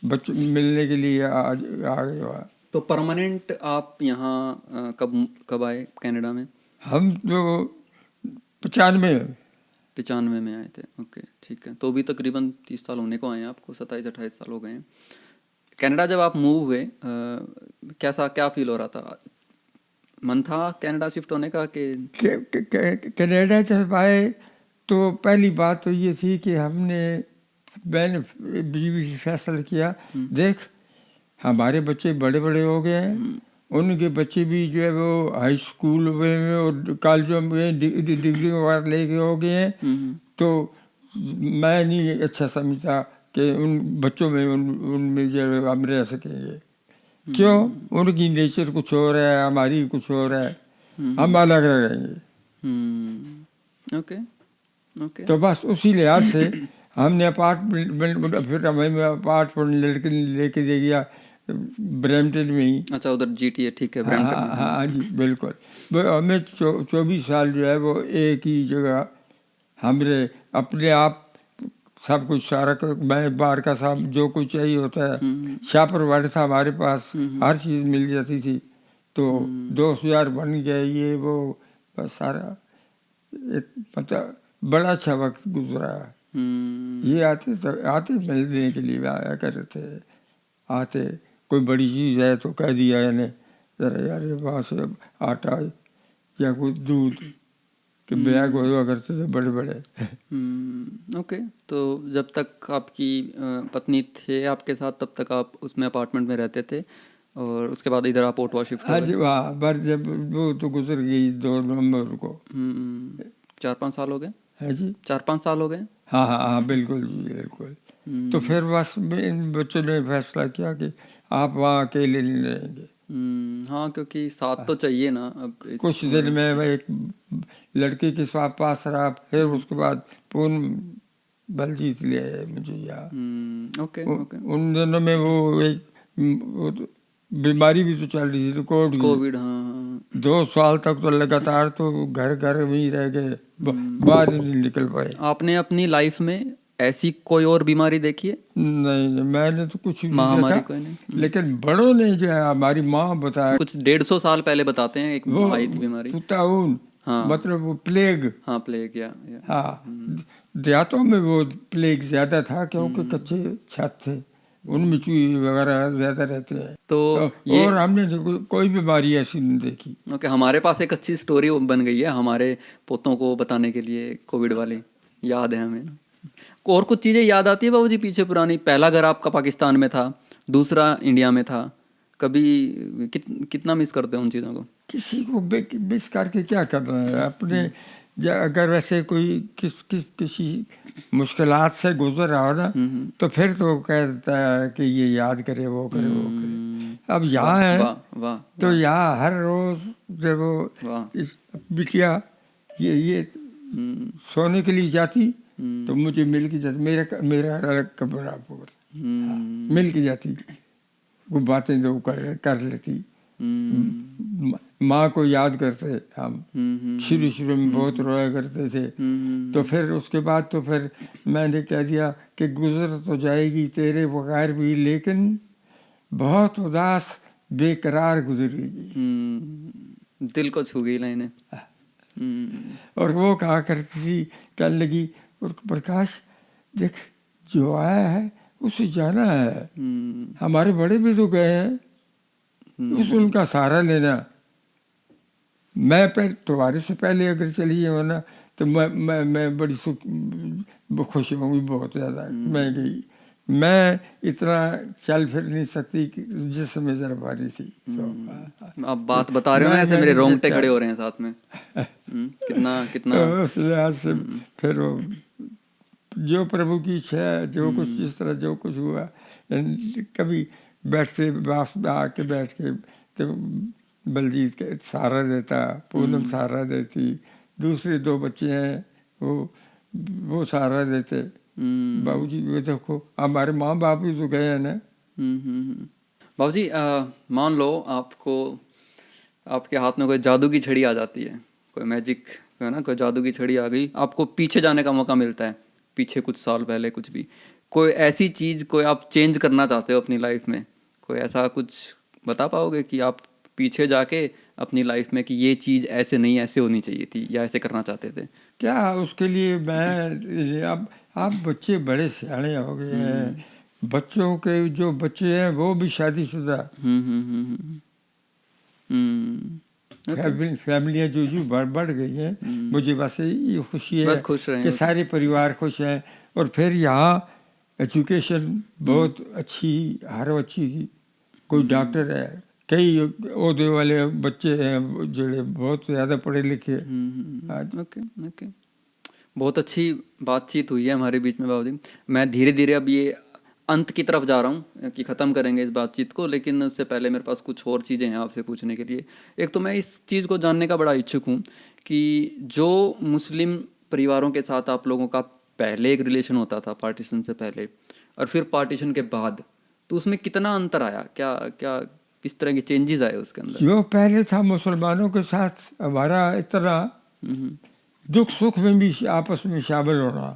बच्चों मिलने के लिए आ गए वहाँ। तो परमानेंट आप यहाँ कब आए कनाडा में? हम तो 95। 95 में आए थे, ओके ठीक है। तो भी तकरीबन 30 साल होने को आए हैं आपको, 27-28 साल हो गए हैं। कनाडा जब आप मूव हुए कैसा क्या फील हो रहा था? मन था कनाडा शिफ्ट होने का कि कनाडा जब आए तो पहली बात तो ये थी कि मैंने बीवी से फैसला किया, देख हमारे बच्चे बड़े बड़े हो गए हैं, उनके बच्चे भी जो है वो हाई स्कूल में और कॉलेजों में डिग्री वगैरह लेके हो गए हैं, तो मैं नहीं अच्छा समझता कि उन बच्चों में उनमें जो है हम रह सकेंगे। क्यों? उनकी नेचर कुछ और है, हमारी कुछ और है, हम अलग रहेंगे। Okay okay. तो बस उसी लिहाज से हमने अपार्टमेंट, फिर हमें अपार्टमेंट लेके दे गया ब्रैम्पटन में ही। अच्छा, उधर GTA, ठीक है, हाँ ब्रैम्पटन हाँ में। हाँ जी बिल्कुल। हमें 24 साल जो है वो एक ही जगह हमने अपने आप सब कुछ सारा मैं बाहर का सब जो कुछ चाहिए होता है शापर वर्ड था हमारे पास, हर चीज़ मिल जाती थी। तो 2000 बन गए ये वो, बस सारा मतलब बड़ा अच्छा वक्त गुजरा। ये आते मिलने के लिए आया करते थे, आते कोई बड़ी चीज़ है तो कह दिया इन्हें जरा यार वहाँ से आटा या कोई दूध के बैग हुआ करते थे बड़े बड़े। ओके। तो जब तक आपकी पत्नी थे आपके साथ तब तक आप उसमें अपार्टमेंट में रहते थे, और उसके बाद इधर आप ओटावा शिफ्ट हो हाँ गए? जी वाह, पर जब वो तो गुजर गई 2 नवंबर को। 4-5 साल हो गए? है जी 4-5 साल हो गए। हाँ हाँ हाँ बिल्कुल जी बिल्कुल। तो फिर बस इन बच्चों ने फैसला किया कि आप वहाँ अकेले नहीं रहेंगे। हाँ, क्योंकि साथ तो चाहिए ना अब इस कुछ उम्र दिन में। में मैं एक लड़के के साथ पास रहा, फिर उसके बाद पूर्ण बल जीत लिया है मुझे यार। Okay okay. उन दिनों में वो एक वो तो बीमारी भी तो चल रही थी, तो कोविड, हाँ हाँ। 2 साल तक तो लगातार तो घर में ही रह गए, बाहर ही नहीं निकल पाए। आपने अपनी लाइफ में ऐसी कोई और बीमारी देखी है? नहीं मैंने तो कुछ भी नहीं महामारी देखा, कोई नहीं? लेकिन बड़ों ने जो है हमारी माँ बताया कुछ 150 साल पहले बताते हैं एक वो आई थी बीमारी। तुताउन, हाँ मतलब वो प्लेग। हाँ, प्लेग या हाँ देहातों में वो प्लेग ज्यादा था क्योंकि कच्चे छत थे, उनमें चूहे वगैरह ज्यादा रहते हैं। तो ये और हमने तो कोई बीमारी ऐसी नहीं देखी। ओके, हमारे पास एक अच्छी स्टोरी बन गई है हमारे पोतों को बताने के लिए, कोविड वाली याद है हमें। और कुछ चीज़ें याद आती है बाबूजी पीछे पुरानी? पहला घर आपका पाकिस्तान में था, दूसरा इंडिया में था, कभी कितना मिस करते हो उन चीज़ों को? किसी को मिस करके क्या करना है अपने, अगर वैसे कोई किसी मुश्किलात से गुजर रहा हो ना, तो फिर तो कह देता है कि ये याद करे वो करे वो करे। अब यहाँ है वाह वाह तो यहाँ हर रोज जब वो वाह। बिटिया ये सोने के लिए जाती तो मुझे मिल के जाती, मेरा अलग कमरा मिल के जाती, वो बातें जो कर लेती। माँ को याद करते हम, शुरू में बहुत रोया करते थे। तो फिर उसके बाद तो फिर मैंने कह दिया कि गुजर तो जाएगी तेरे बगैर भी, लेकिन बहुत उदास बेकरार गुजरेगी। दिल को छू गई लाइनें। और वो कहा करती थी, कहने लगी और प्रकाश देख जो आया है उसे जाना है, हमारे बड़े भी तो गए हैं, उनका सहारा लेना। मैं तुम्हारे से पहले अगर चली जाओ ना तो मैं बड़ी खुश होंगी बहुत ज़्यादा। मैं गई, मैं इतना चल फिर नहीं सकती जिस समय जरा भारी थी। आप बात बता रहे हो ना, ऐसे मेरे रोंगटे खड़े हो रहे हैं साथ में। कितना कितना तो उस लिहाज से फिर वो जो प्रभु की इच्छा है, जो कुछ जिस तरह जो कुछ हुआ, कभी बैठते पास आके बैठ के तो बलजीत के सहारा देता, पूनम सहारा देती, दूसरे 2 बच्चे हैं वो सहारा देते। बाबूजी ये देखो हमारे माँ बाप भी तो गए हैं ना। बाबूजी मान लो आपको आपके हाथ में कोई जादू की छड़ी आ जाती है, कोई मैजिक है ना, कोई जादू की छड़ी आ गई, आपको पीछे जाने का मौका मिलता है, पीछे कुछ साल पहले, कुछ भी कोई ऐसी चीज़ कोई आप चेंज करना चाहते हो अपनी लाइफ में, कोई ऐसा कुछ बता पाओगे कि आप पीछे जाके अपनी लाइफ में कि ये चीज़ ऐसे नहीं, ऐसे होनी चाहिए थी या ऐसे करना चाहते थे? क्या उसके लिए मैं अब बच्चे बड़े सियाने हो गए हैं, बच्चों के जो बच्चे हैं वो भी शादीशुदा, फैमिलियाँ जो बढ़ गई हैं। मुझे बस ये खुशी है बस खुश रहें कि वो तो। सारे परिवार खुश हैं। और फिर यहाँ एजुकेशन बहुत अच्छी, हर अच्छी, कोई डॉक्टर है, कई ओहदे वाले बच्चे हैं जो बहुत ज़्यादा पढ़े लिखे। ओके ओके, बहुत अच्छी बातचीत हुई है हमारे बीच में बाबूजी। मैं धीरे धीरे अब ये अंत की तरफ जा रहा हूँ कि ख़त्म करेंगे इस बातचीत को, लेकिन उससे पहले मेरे पास कुछ और चीज़ें हैं आपसे पूछने के लिए। एक तो मैं इस चीज़ को जानने का बड़ा इच्छुक हूँ कि जो मुस्लिम परिवारों के साथ आप लोगों का पहले एक रिलेशन होता था पार्टीशन से पहले और फिर पार्टीशन के बाद, तो उसमें कितना अंतर आया, क्या क्या किस तरह के चेंजेस आए उसके अंदर? जो पहले था मुसलमानों के साथ हमारा इतना दुख सुख में भी आपस में शामिल होना,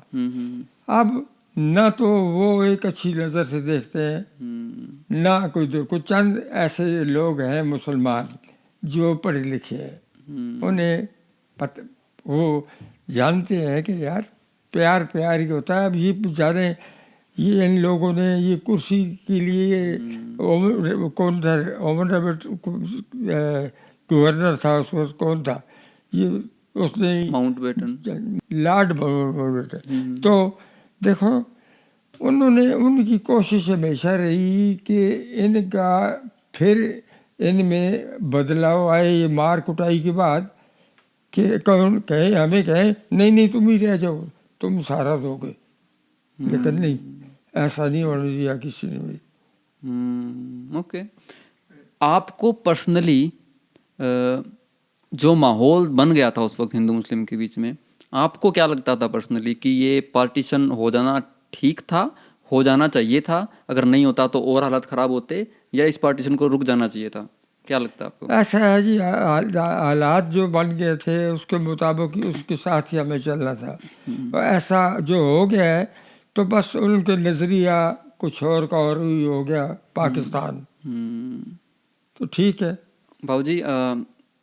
अब ना तो वो एक अच्छी नज़र से देखते हैं ना कोई कुछ चंद ऐसे लोग हैं मुसलमान जो पढ़े लिखे हैं, उन्हें वो जानते हैं कि यार प्यार प्यार ही होता है। अब ये ज़्यादा ये इन लोगों ने ये कुर्सी के लिए कौन था गवर्नर था उस वक्त, कौन था ये, उसने माउंटबेटन, लॉर्ड माउंटबेटन। तो देखो उन्होंने, उनकी कोशिश हमेशा रही कि इनका फिर इनमें बदलाव आए, ये मार कुटाई के बाद कि कौन कहे, हमें कहे नहीं नहीं तुम ही रह जाओ, तुम सारा दोगे, लेकिन नहीं, ऐसा नहीं होने दिया किसी ने भी। ओके, आपको पर्सनली जो माहौल बन गया था उस वक्त हिंदू मुस्लिम के बीच में, आपको क्या लगता था पर्सनली कि ये पार्टीशन हो जाना ठीक था, हो जाना चाहिए था, अगर नहीं होता तो और हालात ख़राब होते, या इस पार्टीशन को रुक जाना चाहिए था? क्या लगता है आपको? ऐसा है जी, हालात जो बन गए थे उसके मुताबिक उसके साथ ही हमें चलना था। और ऐसा जो हो गया है तो बस उनके नज़रिया कुछ और का और ही हो गया पाकिस्तान। तो ठीक है बाबूजी,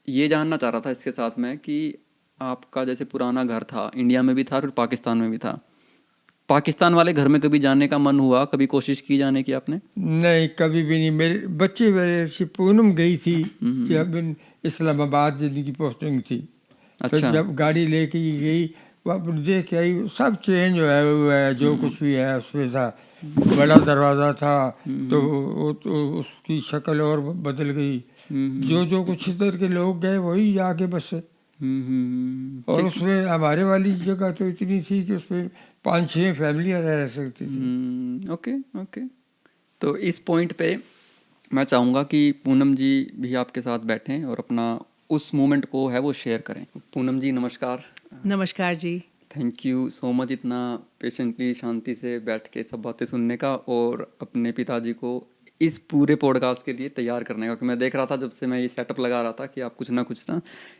ये जानना चाह रहा था इसके साथ में कि आपका जैसे पुराना घर था, इंडिया में भी था और पाकिस्तान में भी था, पाकिस्तान वाले घर में कभी जाने का मन हुआ, कभी कोशिश की जाने की आपने? नहीं, कभी भी नहीं। मेरे बच्चे, मेरे पूनम गई थी जब इस्लामाबाद जिनकी पोस्टिंग थी। अच्छा। तो जब गाड़ी लेके गई वह देख के आई, सब चेंज हुआ है जो कुछ भी है उसमें था। बड़ा दरवाज़ा था तो उसकी शक्ल और बदल गई। जो कुछ इधर के लोग गए वही आगे बस। और उसमें हमारे वाली जगह तो इतनी थी कि उसमें 5-6 फैमिलियाँ रह सकती थी। ओके ओके, तो इस पॉइंट पे मैं चाहूँगा कि पूनम जी भी आपके साथ बैठें और अपना उस मोमेंट को है वो शेयर करें। पूनम जी नमस्कार। नमस्कार जी। थैंक यू सो मच इतना पेशेंटली शांति से बैठ के सब बातें सुनने का और अपने पिताजी को इस पूरे पॉडकास्ट के लिए तैयार करने का। क्योंकि मैं देख रहा था जब से मैं ये सेटअप लगा रहा था कि आप कुछ ना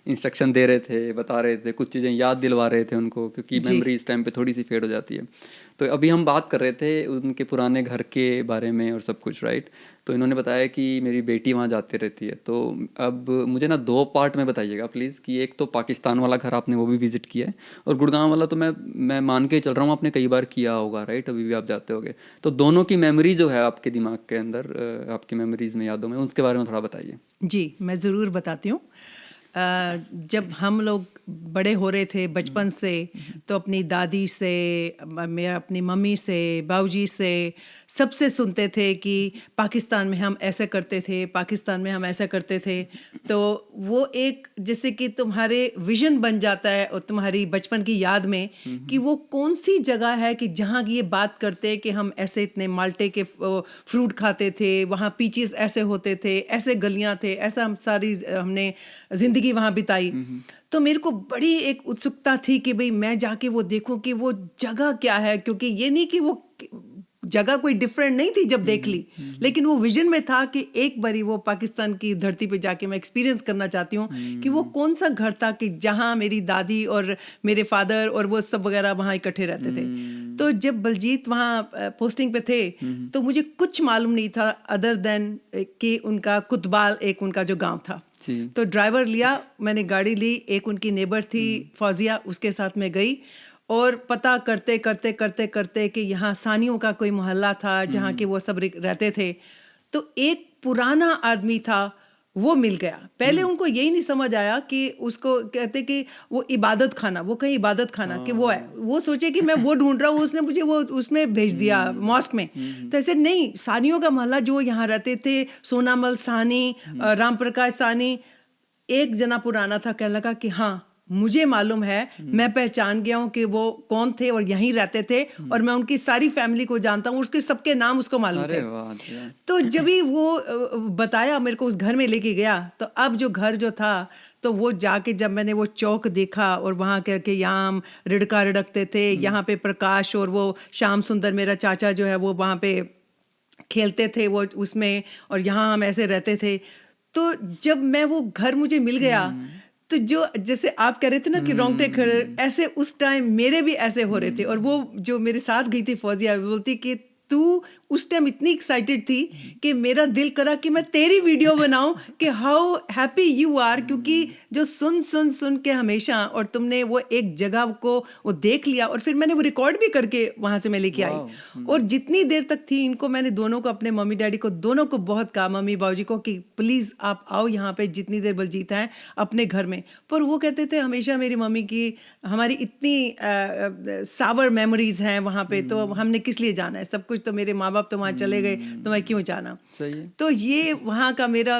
इंस्ट्रक्शन दे रहे थे, बता रहे थे, कुछ चीज़ें याद दिलवा रहे थे उनको, क्योंकि मेमोरी इस टाइम पे थोड़ी सी फेड हो जाती है। तो अभी हम बात कर रहे थे उनके पुराने घर के बारे में और सब कुछ, राइट। तो इन्होंने बताया कि मेरी बेटी वहाँ जाती रहती है। तो अब मुझे ना 2 पार्ट में बताइएगा प्लीज़ कि एक तो पाकिस्तान वाला घर आपने वो भी विज़िट किया है, और गुड़गांव वाला तो मैं मान के चल रहा हूँ आपने कई बार किया होगा, राइट, अभी भी आप जाते होगे। तो दोनों की मेमोरी जो है आपके दिमाग के अंदर, आपकी मेमोरीज में, यादों में, उसके बारे में थोड़ा बताइए। जी, मैं ज़रूर बताती हूँ। जब हम लोग बड़े हो रहे थे बचपन से, तो अपनी दादी से, मेरा अपनी मम्मी से, बाबूजी से सबसे सुनते थे कि पाकिस्तान में हम ऐसा करते थे, पाकिस्तान में हम ऐसा करते थे। तो वो एक जैसे कि तुम्हारे विजन बन जाता है और तुम्हारी बचपन की याद में कि वो कौन सी जगह है कि जहाँ ये बात करते हैं कि हम ऐसे इतने माल्टे के फ्रूट खाते थे, वहाँ पीचेस ऐसे होते थे, ऐसे गलियाँ थे, ऐसा हम सारी हमने ज़िंदगी वहाँ बिताई। तो मेरे को बड़ी एक उत्सुकता थी कि भाई मैं जाके वो देखूं कि वो जगह क्या है, क्योंकि ये नहीं कि वो जगह कोई डिफरेंट नहीं थी जब देख ली, लेकिन वो विजन में था कि एक बारी वो पाकिस्तान की धरती पे जाके मैं एक्सपीरियंस करना चाहती हूँ कि वो कौन सा घर था कि जहाँ मेरी दादी और मेरे फादर और वो सब वगैरह वहाँ इकट्ठे रहते थे। तो जब बलजीत वहाँ पोस्टिंग पे थे तो मुझे कुछ मालूम नहीं था अदर देन कि उनका कुतबाल एक उनका जो गाँव था, जी। तो ड्राइवर लिया, मैंने गाड़ी ली, एक उनकी नेबर थी फौजिया, उसके साथ मैं गई और पता करते करते करते करते कि यहाँ सानियों का कोई मोहल्ला था जहाँ के वो सब रहते थे। तो एक पुराना आदमी था, वो मिल गया। पहले उनको यही नहीं समझ आया कि उसको कहते कि वो इबादत खाना, वो कहीं इबादत खाना कि वो है, वो सोचे कि मैं वो ढूंढ रहा हूँ, उसने मुझे वो उसमें भेज दिया मॉस्क में। तो ऐसे नहीं, सानियों का मोहल्ला जो यहाँ रहते थे, सोनामल सानी, राम प्रकाश सानी, एक जना पुराना था, कहने लगा कि हाँ मुझे मालूम है, मैं पहचान गया हूँ कि वो कौन थे और यहीं रहते थे और मैं उनकी सारी फैमिली को जानता हूँ, उसके सबके नाम उसको मालूम अरे थे। वाह जी वाह। तो जब ही वो बताया मेरे को, उस घर में लेके गया, तो अब जो घर जो था, तो वो जाके जब मैंने वो चौक देखा और वहाँ करके यहाँ हम रिड़का रिड़कते थे, यहाँ पे प्रकाश और वो श्याम सुंदर मेरा चाचा जो है वो वहाँ पे खेलते थे वो उसमें, और यहाँ हम ऐसे रहते थे। तो जब मैं वो घर मुझे मिल गया, तो जो जैसे आप कह रहे थे ना कि रोंगटे खड़े, ऐसे उस टाइम मेरे भी ऐसे हो रहे थे। और वो जो मेरे साथ गई थी फौजिया, बोलती कि तू उस टाइम इतनी एक्साइटेड थी कि मेरा दिल करा कि मैं तेरी वीडियो बनाऊं कि हाउ हैप्पी यू आर, क्योंकि जो सुन सुन सुन के हमेशा, और तुमने वो एक जगह को वो देख लिया, और फिर मैंने वो रिकॉर्ड भी करके वहां से मैं लेके आई। और जितनी देर तक थी, इनको मैंने दोनों को, अपने मम्मी डैडी को दोनों को बहुत कहा, मम्मी बाबूजी को, कि प्लीज आप आओ यहाँ पे जितनी देर बलजीत है अपने घर में। पर वो कहते थे हमेशा, मेरी मम्मी की, हमारी इतनी सावर मेमोरीज हैं वहाँ पे, तो हमने किस लिए जाना है, सब कुछ तो मेरे माँ बाप तो वहाँ चले गए, तो मैं क्यों जाना। सही है। तो ये वहाँ का मेरा,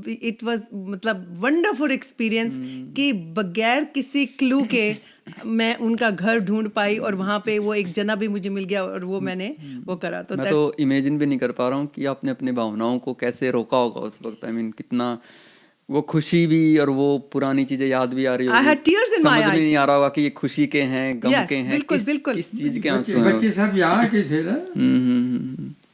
इट वाज मतलब वंडरफुल एक्सपीरियंस कि बगैर किसी क्लू के मैं उनका घर ढूंढ पाई, और वहाँ पे वो एक जना भी मुझे मिल गया, और वो मैंने वो करा। तो मैं तो इमेजिन भी नहीं कर पा रहा हूँ कि आपने अपने भावनाओं को कैसे रोका होगा उस वक्त। आई मीन कितना वो खुशी भी और वो पुरानी चीजें याद भी आ रही I होगी, had tears in my समझ भी eyes. नहीं आ रहा होगा कि ये खुशी के हैं, गम Yes, के हैं, बिल्कुल, किस बिल्कुल। किस चीज के बच्चे आंसू हैं। बच्चे सब यहाँ के थे ना,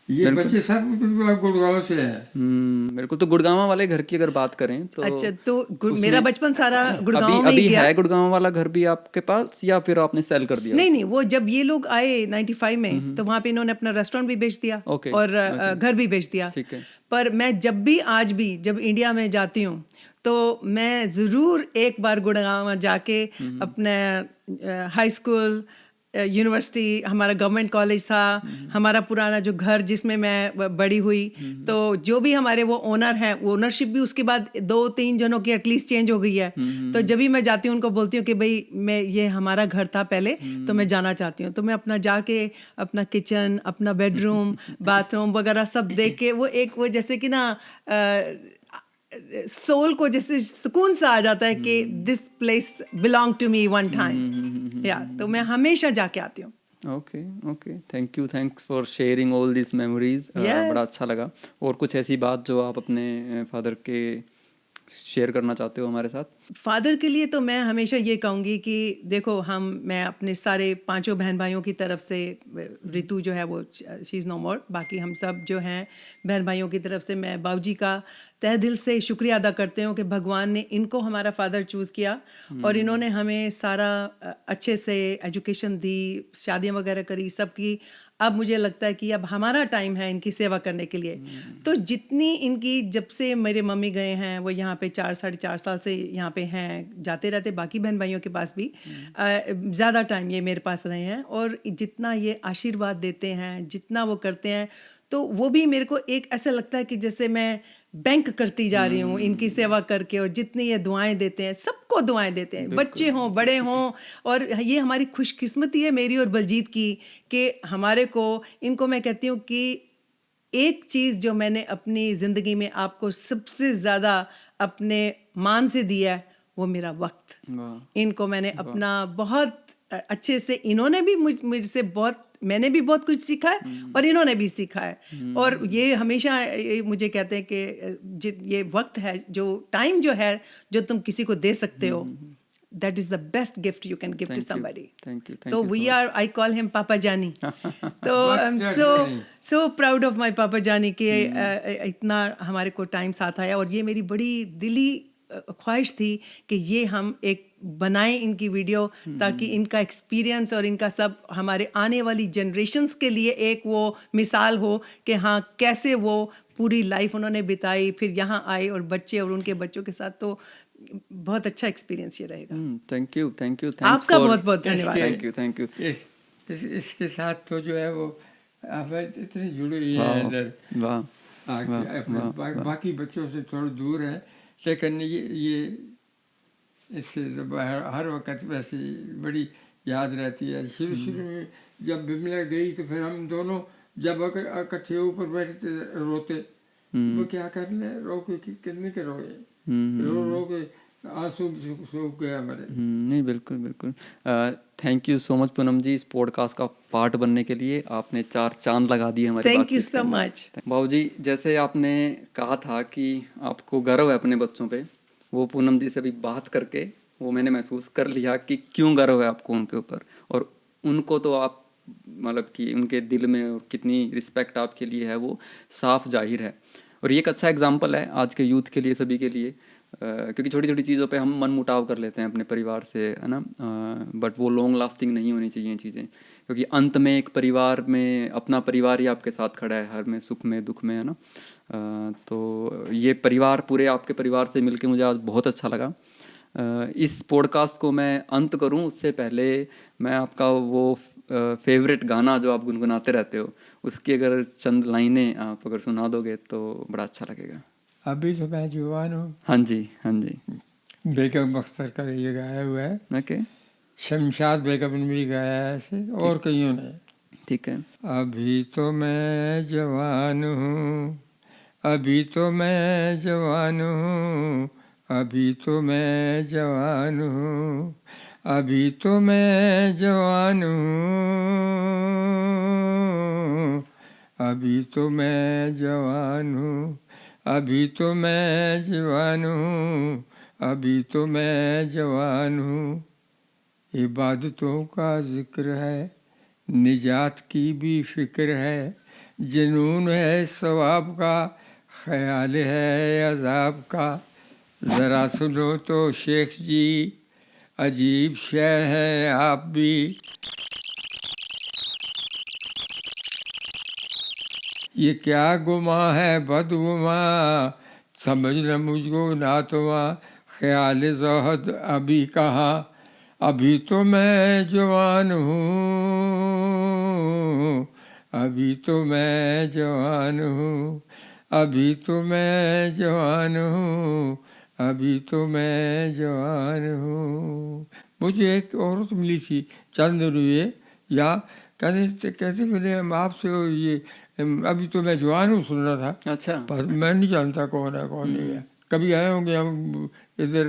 ये बिल्कुल। बच्चे सब बिल्कुल गुड़गांव से हैं। बिल्कुल। तो गुड़गांव वाले घर की अगर बात करें तो अच्छा, तो उसमें मेरा बचपन सारा गुड़गांव अभी में ही अभी गया। है गुड़गांव वाला घर भी आपके पास, या फिर आपने सेल कर दिया? नहीं नहीं, वो जब ये लोग आए 95 में, तो वहाँ पे इन्होंने अपना रेस्टोरेंट भी बेच दिया ओके, और घर भी बेच दिया। ठीक है। पर मैं जब भी, आज भी जब इंडिया में जाती हूँ, तो मैं ज़रूर एक बार गुड़गांव जाके अपने हाई स्कूल, यूनिवर्सिटी, हमारा गवर्नमेंट कॉलेज था, हमारा पुराना जो घर जिसमें मैं बड़ी हुई, तो जो भी हमारे वो ओनर हैं, वो ओनरशिप भी उसके बाद 2-3 जनों की एटलीस्ट चेंज हो गई है। तो जब भी मैं जाती हूँ, उनको बोलती हूँ कि भाई मैं, ये हमारा घर था पहले, तो मैं जाना चाहती हूँ। तो मैं अपना जाके अपना किचन, अपना बेडरूम, बाथरूम वगैरह सब देख के, वो एक वो जैसे कि ना सोल को जैसे सुकून सा आ जाता है कि this place belong to me one time. या तो मैं हमेशा जाके आती हूँ। Okay okay, thank you, thanks for sharing all this memories. बड़ा अच्छा लगा। और कुछ ऐसी बात जो आप अपने फादर के शेयर करना चाहते हो हमारे साथ? फादर के लिए तो मैं हमेशा ये कहूँगी कि देखो, मैं अपने सारे 5 बहन भाइयों की तरफ से, रितु जो है वो शी इज़ नो मोर, बाकी हम सब जो हैं बहन भाइयों की तरफ से, मैं बाबूजी का तहे दिल से शुक्रिया अदा करते हूँ कि भगवान ने इनको हमारा फादर चूज़ किया, और इन्होंने हमें सारा अच्छे से एजुकेशन दी, शादियाँ वगैरह करी, सब की। अब मुझे लगता है कि अब हमारा टाइम है इनकी सेवा करने के लिए। तो जितनी इनकी, जब से मेरे मम्मी गए हैं, वो यहाँ पे 4-4.5 साल से यहाँ पे हैं, जाते रहते, बाकी बहन भाइयों के पास भी ज़्यादा टाइम ये मेरे पास रहे हैं, और जितना ये आशीर्वाद देते हैं, जितना वो करते हैं, तो वो भी मेरे को एक ऐसा लगता है कि जैसे मैं बैंक करती जा रही हूँ इनकी सेवा करके। और जितनी ये दुआएं देते हैं, सबको दुआएं देते हैं, बच्चे हों बड़े हों। और ये हमारी खुशकिस्मती है, मेरी और बलजीत की, कि हमारे को, इनको मैं कहती हूँ कि एक चीज़ जो मैंने अपनी ज़िंदगी में आपको सबसे ज़्यादा अपने मान से दिया है, वो मेरा वक्त। इनको मैंने अपना बहुत अच्छे से, इन्होंने भी मुझसे बहुत, मैंने भी बहुत कुछ सीखा है और इन्होंने भी सीखा है। और ये हमेशा मुझे कहते हैं कि ये वक्त है, जो टाइम जो है, जो तुम किसी को दे सकते हो, that is the best gift you can give to somebody. Thank you. So I call him Papa Jani. तो I'm so proud of my Papa Jani कि इतना हमारे को टाइम साथ आया। और ये मेरी बड़ी दिली ख्वाहिश थी कि ये हम एक बनाएं इनकी वीडियो, ताकि इनका एक्सपीरियंस और इनका सब हमारे आने वाली जनरेशन्स के लिए एक वो मिसाल हो कि हाँ कैसे वो पूरी लाइफ उन्होंने बिताई, फिर यहाँ आए और बच्चे और उनके बच्चों के साथ। तो बहुत अच्छा एक्सपीरियंस ये रहेगा। थैंक यू, थैंक यू, आपका बहुत बहुत धन्यवाद। Thank you, thank you. इसके साथ तो जो है वो आप इतनी जुड़ी हुई है वाह, इधर वाह, आके बाकी बच्चों से थोड़ा दूर है, लेकिन ये इससे तो हर वक्त वैसे बड़ी याद रहती है। शुरू शुरू में जब बिमला गई तो फिर हम दोनों जब इकट्ठे ऊपर बैठते रोते, वो क्या करने, रो के कितने के रोए, रो रो के आंसू सूख गए हमारे। नहीं, बिल्कुल बिल्कुल। Thank you so much Poonam ji, इस पॉडकास्ट का पार्ट बनने के लिए। आपने 4 चांद लगा दिए हमारे। Thank you so much. बाबूजी, जैसे आपने कहा था कि आपको गर्व है अपने बच्चों पे, वो पूनम जी से भी बात करके वो मैंने महसूस कर लिया कि क्यों गर्व है आपको उनके ऊपर, और उनको तो आप मतलब कि उनके दिल में और कितनी रिस्पेक्ट आपके लिए है वो साफ जाहिर है। और ये एक अच्छा एग्जाम्पल है आज के यूथ के लिए, सभी के लिए, क्योंकि छोटी छोटी चीज़ों पे हम मन मुटाव कर लेते हैं अपने परिवार से, है ना, बट वो लॉन्ग लास्टिंग नहीं होनी चाहिए चीज़ें, क्योंकि अंत में एक परिवार में अपना परिवार ही आपके साथ खड़ा है हर में, सुख में दुख में, है ना। तो ये परिवार, पूरे आपके परिवार से मिलके मुझे आज बहुत अच्छा लगा। इस पॉडकास्ट को मैं अंत करूं उससे पहले मैं आपका वो फेवरेट गाना जो आप गुनगुनाते रहते हो, उसकी अगर चंद लाइनें आप अगर सुना दोगे तो बड़ा अच्छा लगेगा। अभी तो मैं जवान हूँ। हाँ जी, हाँ जी। बेगम अख्तर का ये गाया हुआ है। ओके, शमशाद बेगम ने भी गाया है ऐसे, और कईयों ने। ठीक है। अभी तो मैं जवान हूँ, अभी तो मैं जवान हूँ, अभी तो मैं जवान हूँ, अभी तो मैं जवान हूँ, अभी तो मैं जवान हूँ, अभी तो मैं जवान हूँ, अभी तो मैं जवान हूँ। इबादतों का जिक्र है, निजात की भी फिक्र है, जुनून है सवाब का, ख्याल है अजाब का। ज़रा सुनो तो शेख जी, अजीब शय है आप भी। ये क्या गुमा है बदगुमा, समझ न मुझको ना तुमा, ख्याल ज़ोहद अभी कहाँ, अभी तो मैं जवान हूँ, अभी तो मैं जवान हूँ, अभी तो मैं जवान हूँ, अभी तो मैं जवान हूँ। मुझे एक औरत मिली थी चंद रुए, या कहते मैंने हम आपसे ये अभी तो मैं जवान हूँ सुन रहा था। अच्छा, पर मैं नहीं जानता कौन है कौन नहीं है। कभी आए होंगे हम इधर,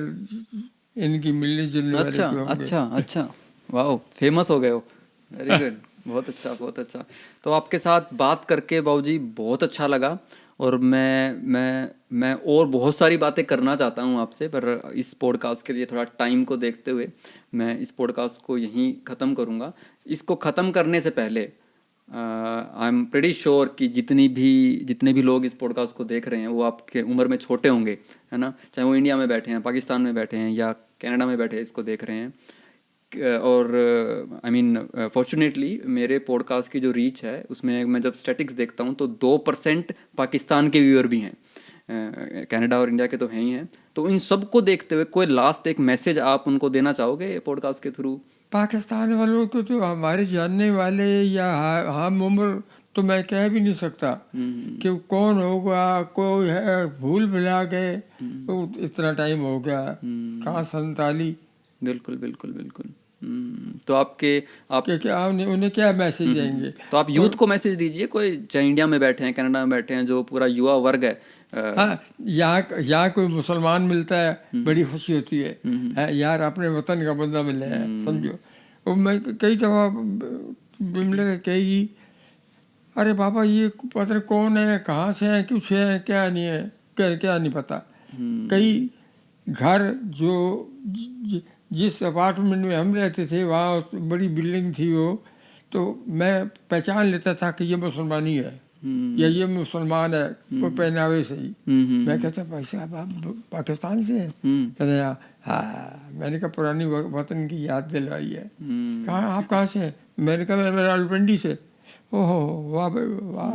इनकी मिलने जुलने वाले अच्छा, कोई होंगे। अच्छा, अच्छा, वाह, फेमस हो गए हो। वेरी गुड, बहुत अच्छा, बहुत अच्छा। तो आपके साथ बात करके बाबूजी बहुत अच्छा लगा, और मैं और बहुत सारी बातें करना चाहता हूँ आपसे, पर इस पॉडकास्ट के लिए थोड़ा टाइम को देखते हुए मैं इस पॉडकास्ट को यहीं ख़त्म करूँगा। इसको ख़त्म करने से पहले आई एम प्रेटी श्योर कि जितने भी लोग इस पॉडकास्ट को देख रहे हैं वो आपके उम्र में छोटे होंगे, है ना, चाहे वो इंडिया में बैठे हैं, पाकिस्तान में बैठे हैं, या कनाडा में बैठे इसको देख रहे हैं। और आई मीन फॉर्चुनेटली मेरे पॉडकास्ट की जो रीच है उसमें मैं जब स्टैटिक्स देखता हूँ तो 2% पाकिस्तान के व्यूअर भी हैं, कनाडा और इंडिया के तो हैं ही हैं। तो इन सब को देखते हुए कोई लास्ट एक मैसेज आप उनको देना चाहोगे पॉडकास्ट के थ्रू? पाकिस्तान वालों को तो हमारे जानने वाले या हम उम्र तो मैं कह भी नहीं सकता कि कौन होगा, कोई है भूल भुला गए, तो इतना टाइम हो गया कहाँ 47। बिल्कुल बिल्कुल बिल्कुल। तो आपके क्या उन्हें क्या मैसेज देंगे? तो आप यूथ को मैसेज दीजिए, कोई चाहे इंडिया में बैठे हैं, कनाडा में बैठे हैं, जो पूरा युवा वर्ग है। हाँ, यहाँ कोई मुसलमान मिलता है बड़ी खुशी होती है, यार अपने वतन का बंदा मिले है, समझो। वो मैं कई दफ़ा बिमले कहेगी, अरे बाबा ये पता नहीं कौन है, कहाँ से है, कुछ है, क्या नहीं है, क्या नहीं पता। कई घर जो जिस अपार्टमेंट में हम रहते थे वहाँ बड़ी बिल्डिंग थी वो, तो मैं पहचान लेता था कि ये मुसलमानी है। या ये मुसलमान है वो पहनावे से ही। मैं कहता भाई साहब आप पाकिस्तान से हैं? कहते हैं हाँ। मैंने कहा पुरानी वतन की याद दिलवाई है। कहा आप कहाँ से हैं? मैंने कहा मैं रावलपिंडी से। ओहो वाह भाई वाह।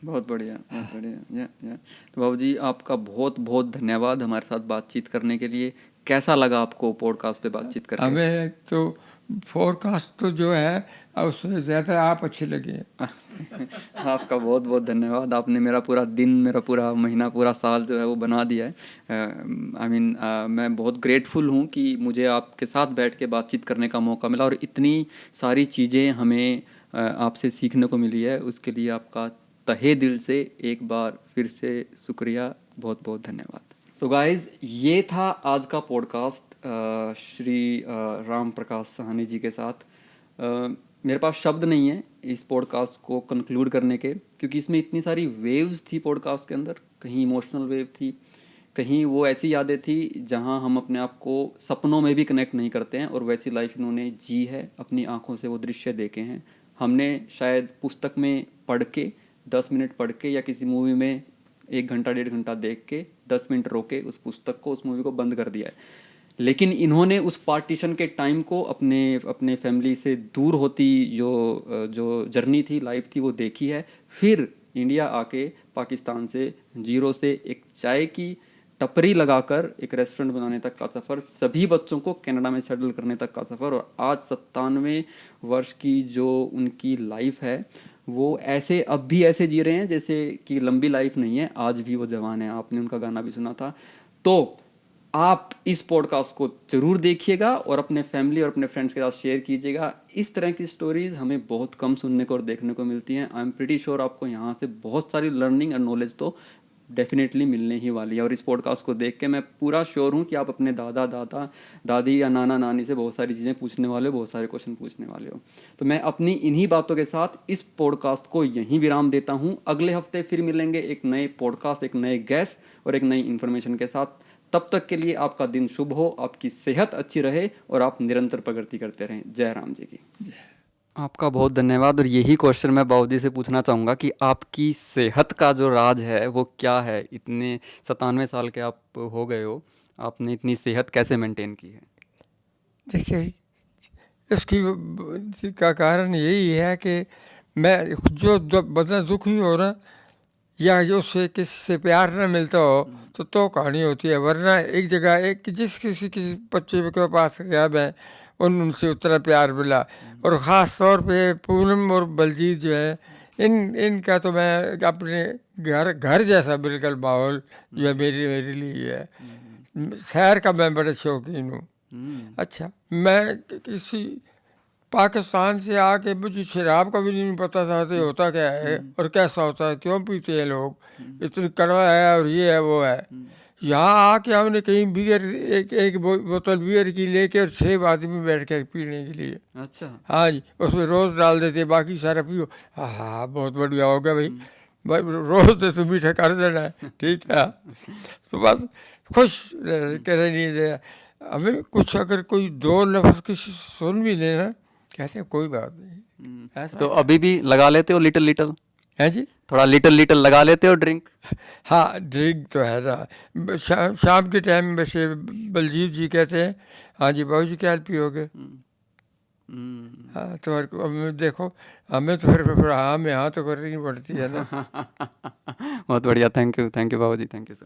बहुत बढ़िया बहुत बढ़िया। या तो बाबू जी आपका बहुत बहुत धन्यवाद हमारे साथ बातचीत करने के लिए। कैसा लगा आपको पॉडकास्ट पे बातचीत करके? हमें तो फोरकास्ट तो जो है उससे ज़्यादा आप अच्छे लगे। आपका बहुत बहुत धन्यवाद। आपने मेरा पूरा दिन, मेरा पूरा महीना, पूरा साल जो है वो बना दिया है। मैं बहुत ग्रेटफुल हूँ कि मुझे आपके साथ बैठ के बातचीत करने का मौका मिला और इतनी सारी चीज़ें हमें आपसे सीखने को मिली है। उसके लिए आपका तहे दिल से एक बार फिर से शुक्रिया, बहुत बहुत धन्यवाद। सो गाइज ये था आज का पॉडकास्ट श्री राम प्रकाश साहनी जी के साथ। मेरे पास शब्द नहीं है इस पॉडकास्ट को कंक्लूड करने के, क्योंकि इसमें इतनी सारी वेव्स थी पॉडकास्ट के अंदर। कहीं इमोशनल वेव थी, कहीं वो ऐसी यादें थी जहां हम अपने आप को सपनों में भी कनेक्ट नहीं करते हैं, और वैसी लाइफ इन्होंने जी है, अपनी आंखों से वो दृश्य देखे हैं। हमने शायद पुस्तक में पढ़ के 10 मिनट पढ़ के या किसी मूवी में 1 घंटा 1.5 घंटा देख के 10 मिनट रोके उस पुस्तक को, उस मूवी को बंद कर दिया है। लेकिन इन्होंने उस पार्टीशन के टाइम को अपने फैमिली से दूर होती जो जर्नी थी, लाइफ थी, वो देखी है। फिर इंडिया आके पाकिस्तान से जीरो से एक चाय की टपरी लगाकर एक रेस्टोरेंट बनाने तक का सफ़र, सभी बच्चों को कनाडा में सेटल करने तक का सफ़र, और आज 97 वर्ष की जो उनकी लाइफ है वो ऐसे अब भी ऐसे जी रहे हैं जैसे कि लंबी लाइफ नहीं है, आज भी वो जवान है। आपने उनका गाना भी सुना था। तो आप इस पॉडकास्ट को जरूर देखिएगा और अपने फैमिली और अपने फ्रेंड्स के साथ शेयर कीजिएगा। इस तरह की स्टोरीज हमें बहुत कम सुनने को और देखने को मिलती हैं। आई एम प्रीटी श्योर आपको यहाँ से बहुत सारी लर्निंग और नॉलेज तो डेफिनेटली मिलने ही वाली है। और इस पॉडकास्ट को देख के मैं पूरा श्योर हूँ कि आप अपने दादी या नाना नानी से बहुत सारी चीज़ें पूछने वाले हो, बहुत सारे क्वेश्चन पूछने वाले हो। तो मैं अपनी इन्हीं बातों के साथ इस पॉडकास्ट को यहीं विराम देता हूँ। अगले हफ्ते फिर मिलेंगे एक नए पॉडकास्ट, एक नए गेस्ट और एक नई इन्फॉर्मेशन के साथ। तब तक के लिए आपका दिन शुभ हो, आपकी सेहत अच्छी रहे और आप निरंतर प्रगति करते रहें। जय राम जी की। आपका बहुत धन्यवाद। और यही क्वेश्चन मैं बाबूजी से पूछना चाहूँगा कि आपकी सेहत का जो राज है वो क्या है? इतने 97 साल के आप हो गए हो, आपने इतनी सेहत कैसे मेंटेन की है? देखिए इसकी का कारण यही है कि मैं जो बंदा दुखी हो ना, या जो उससे किसी से प्यार न मिलता हो तो कहानी होती है। वरना एक जगह एक किसी बच्चे के पास गया मैं, उनसे उतना प्यार मिला। और ख़ास तौर पे पूनम और बलजीत जो है, इनका तो मैं अपने घर जैसा बिल्कुल माहौल जो है मेरे लिए है। सैर का मैं बड़ा शौकीन हूँ। अच्छा, मैं किसी पाकिस्तान से आके मुझे शराब का भी नहीं पता था कि होता क्या है और कैसा होता है, क्यों पीते हैं लोग, इतनी कड़वा है और ये है वो है। यहाँ आके हमने कहीं बियर एक बोतल बियर की लेके और 6 आदमी बैठ के पीने के लिए। अच्छा। हाँ जी, उसमें रोज़ डाल देते, बाकी सारा पियो। हाँ बहुत बढ़िया हो गया भाई, रोज़ तो मीठा कर देना है, ठीक है। तो बस खुश कर नहीं दे हमें कुछ। अगर कोई 2 लफ्ज़ किसी सुन भी लेना, कहते हैं कोई बात नहीं, ऐसा तो अभी भी लगा लेते हो लिटिल है जी, थोड़ा लिटिल लगा लेते हो ड्रिंक? हाँ ड्रिंक तो है ना। शाम के टाइम वैसे बलजीत जी कहते हैं हाँ जी बाबू जी क्या पियोगे। हाँ तो हमें देखो, हमें तो फिर हाँ में हाँ तो करनी पड़ती है ना। बहुत बढ़िया, thank you Babu ji, thank you so much.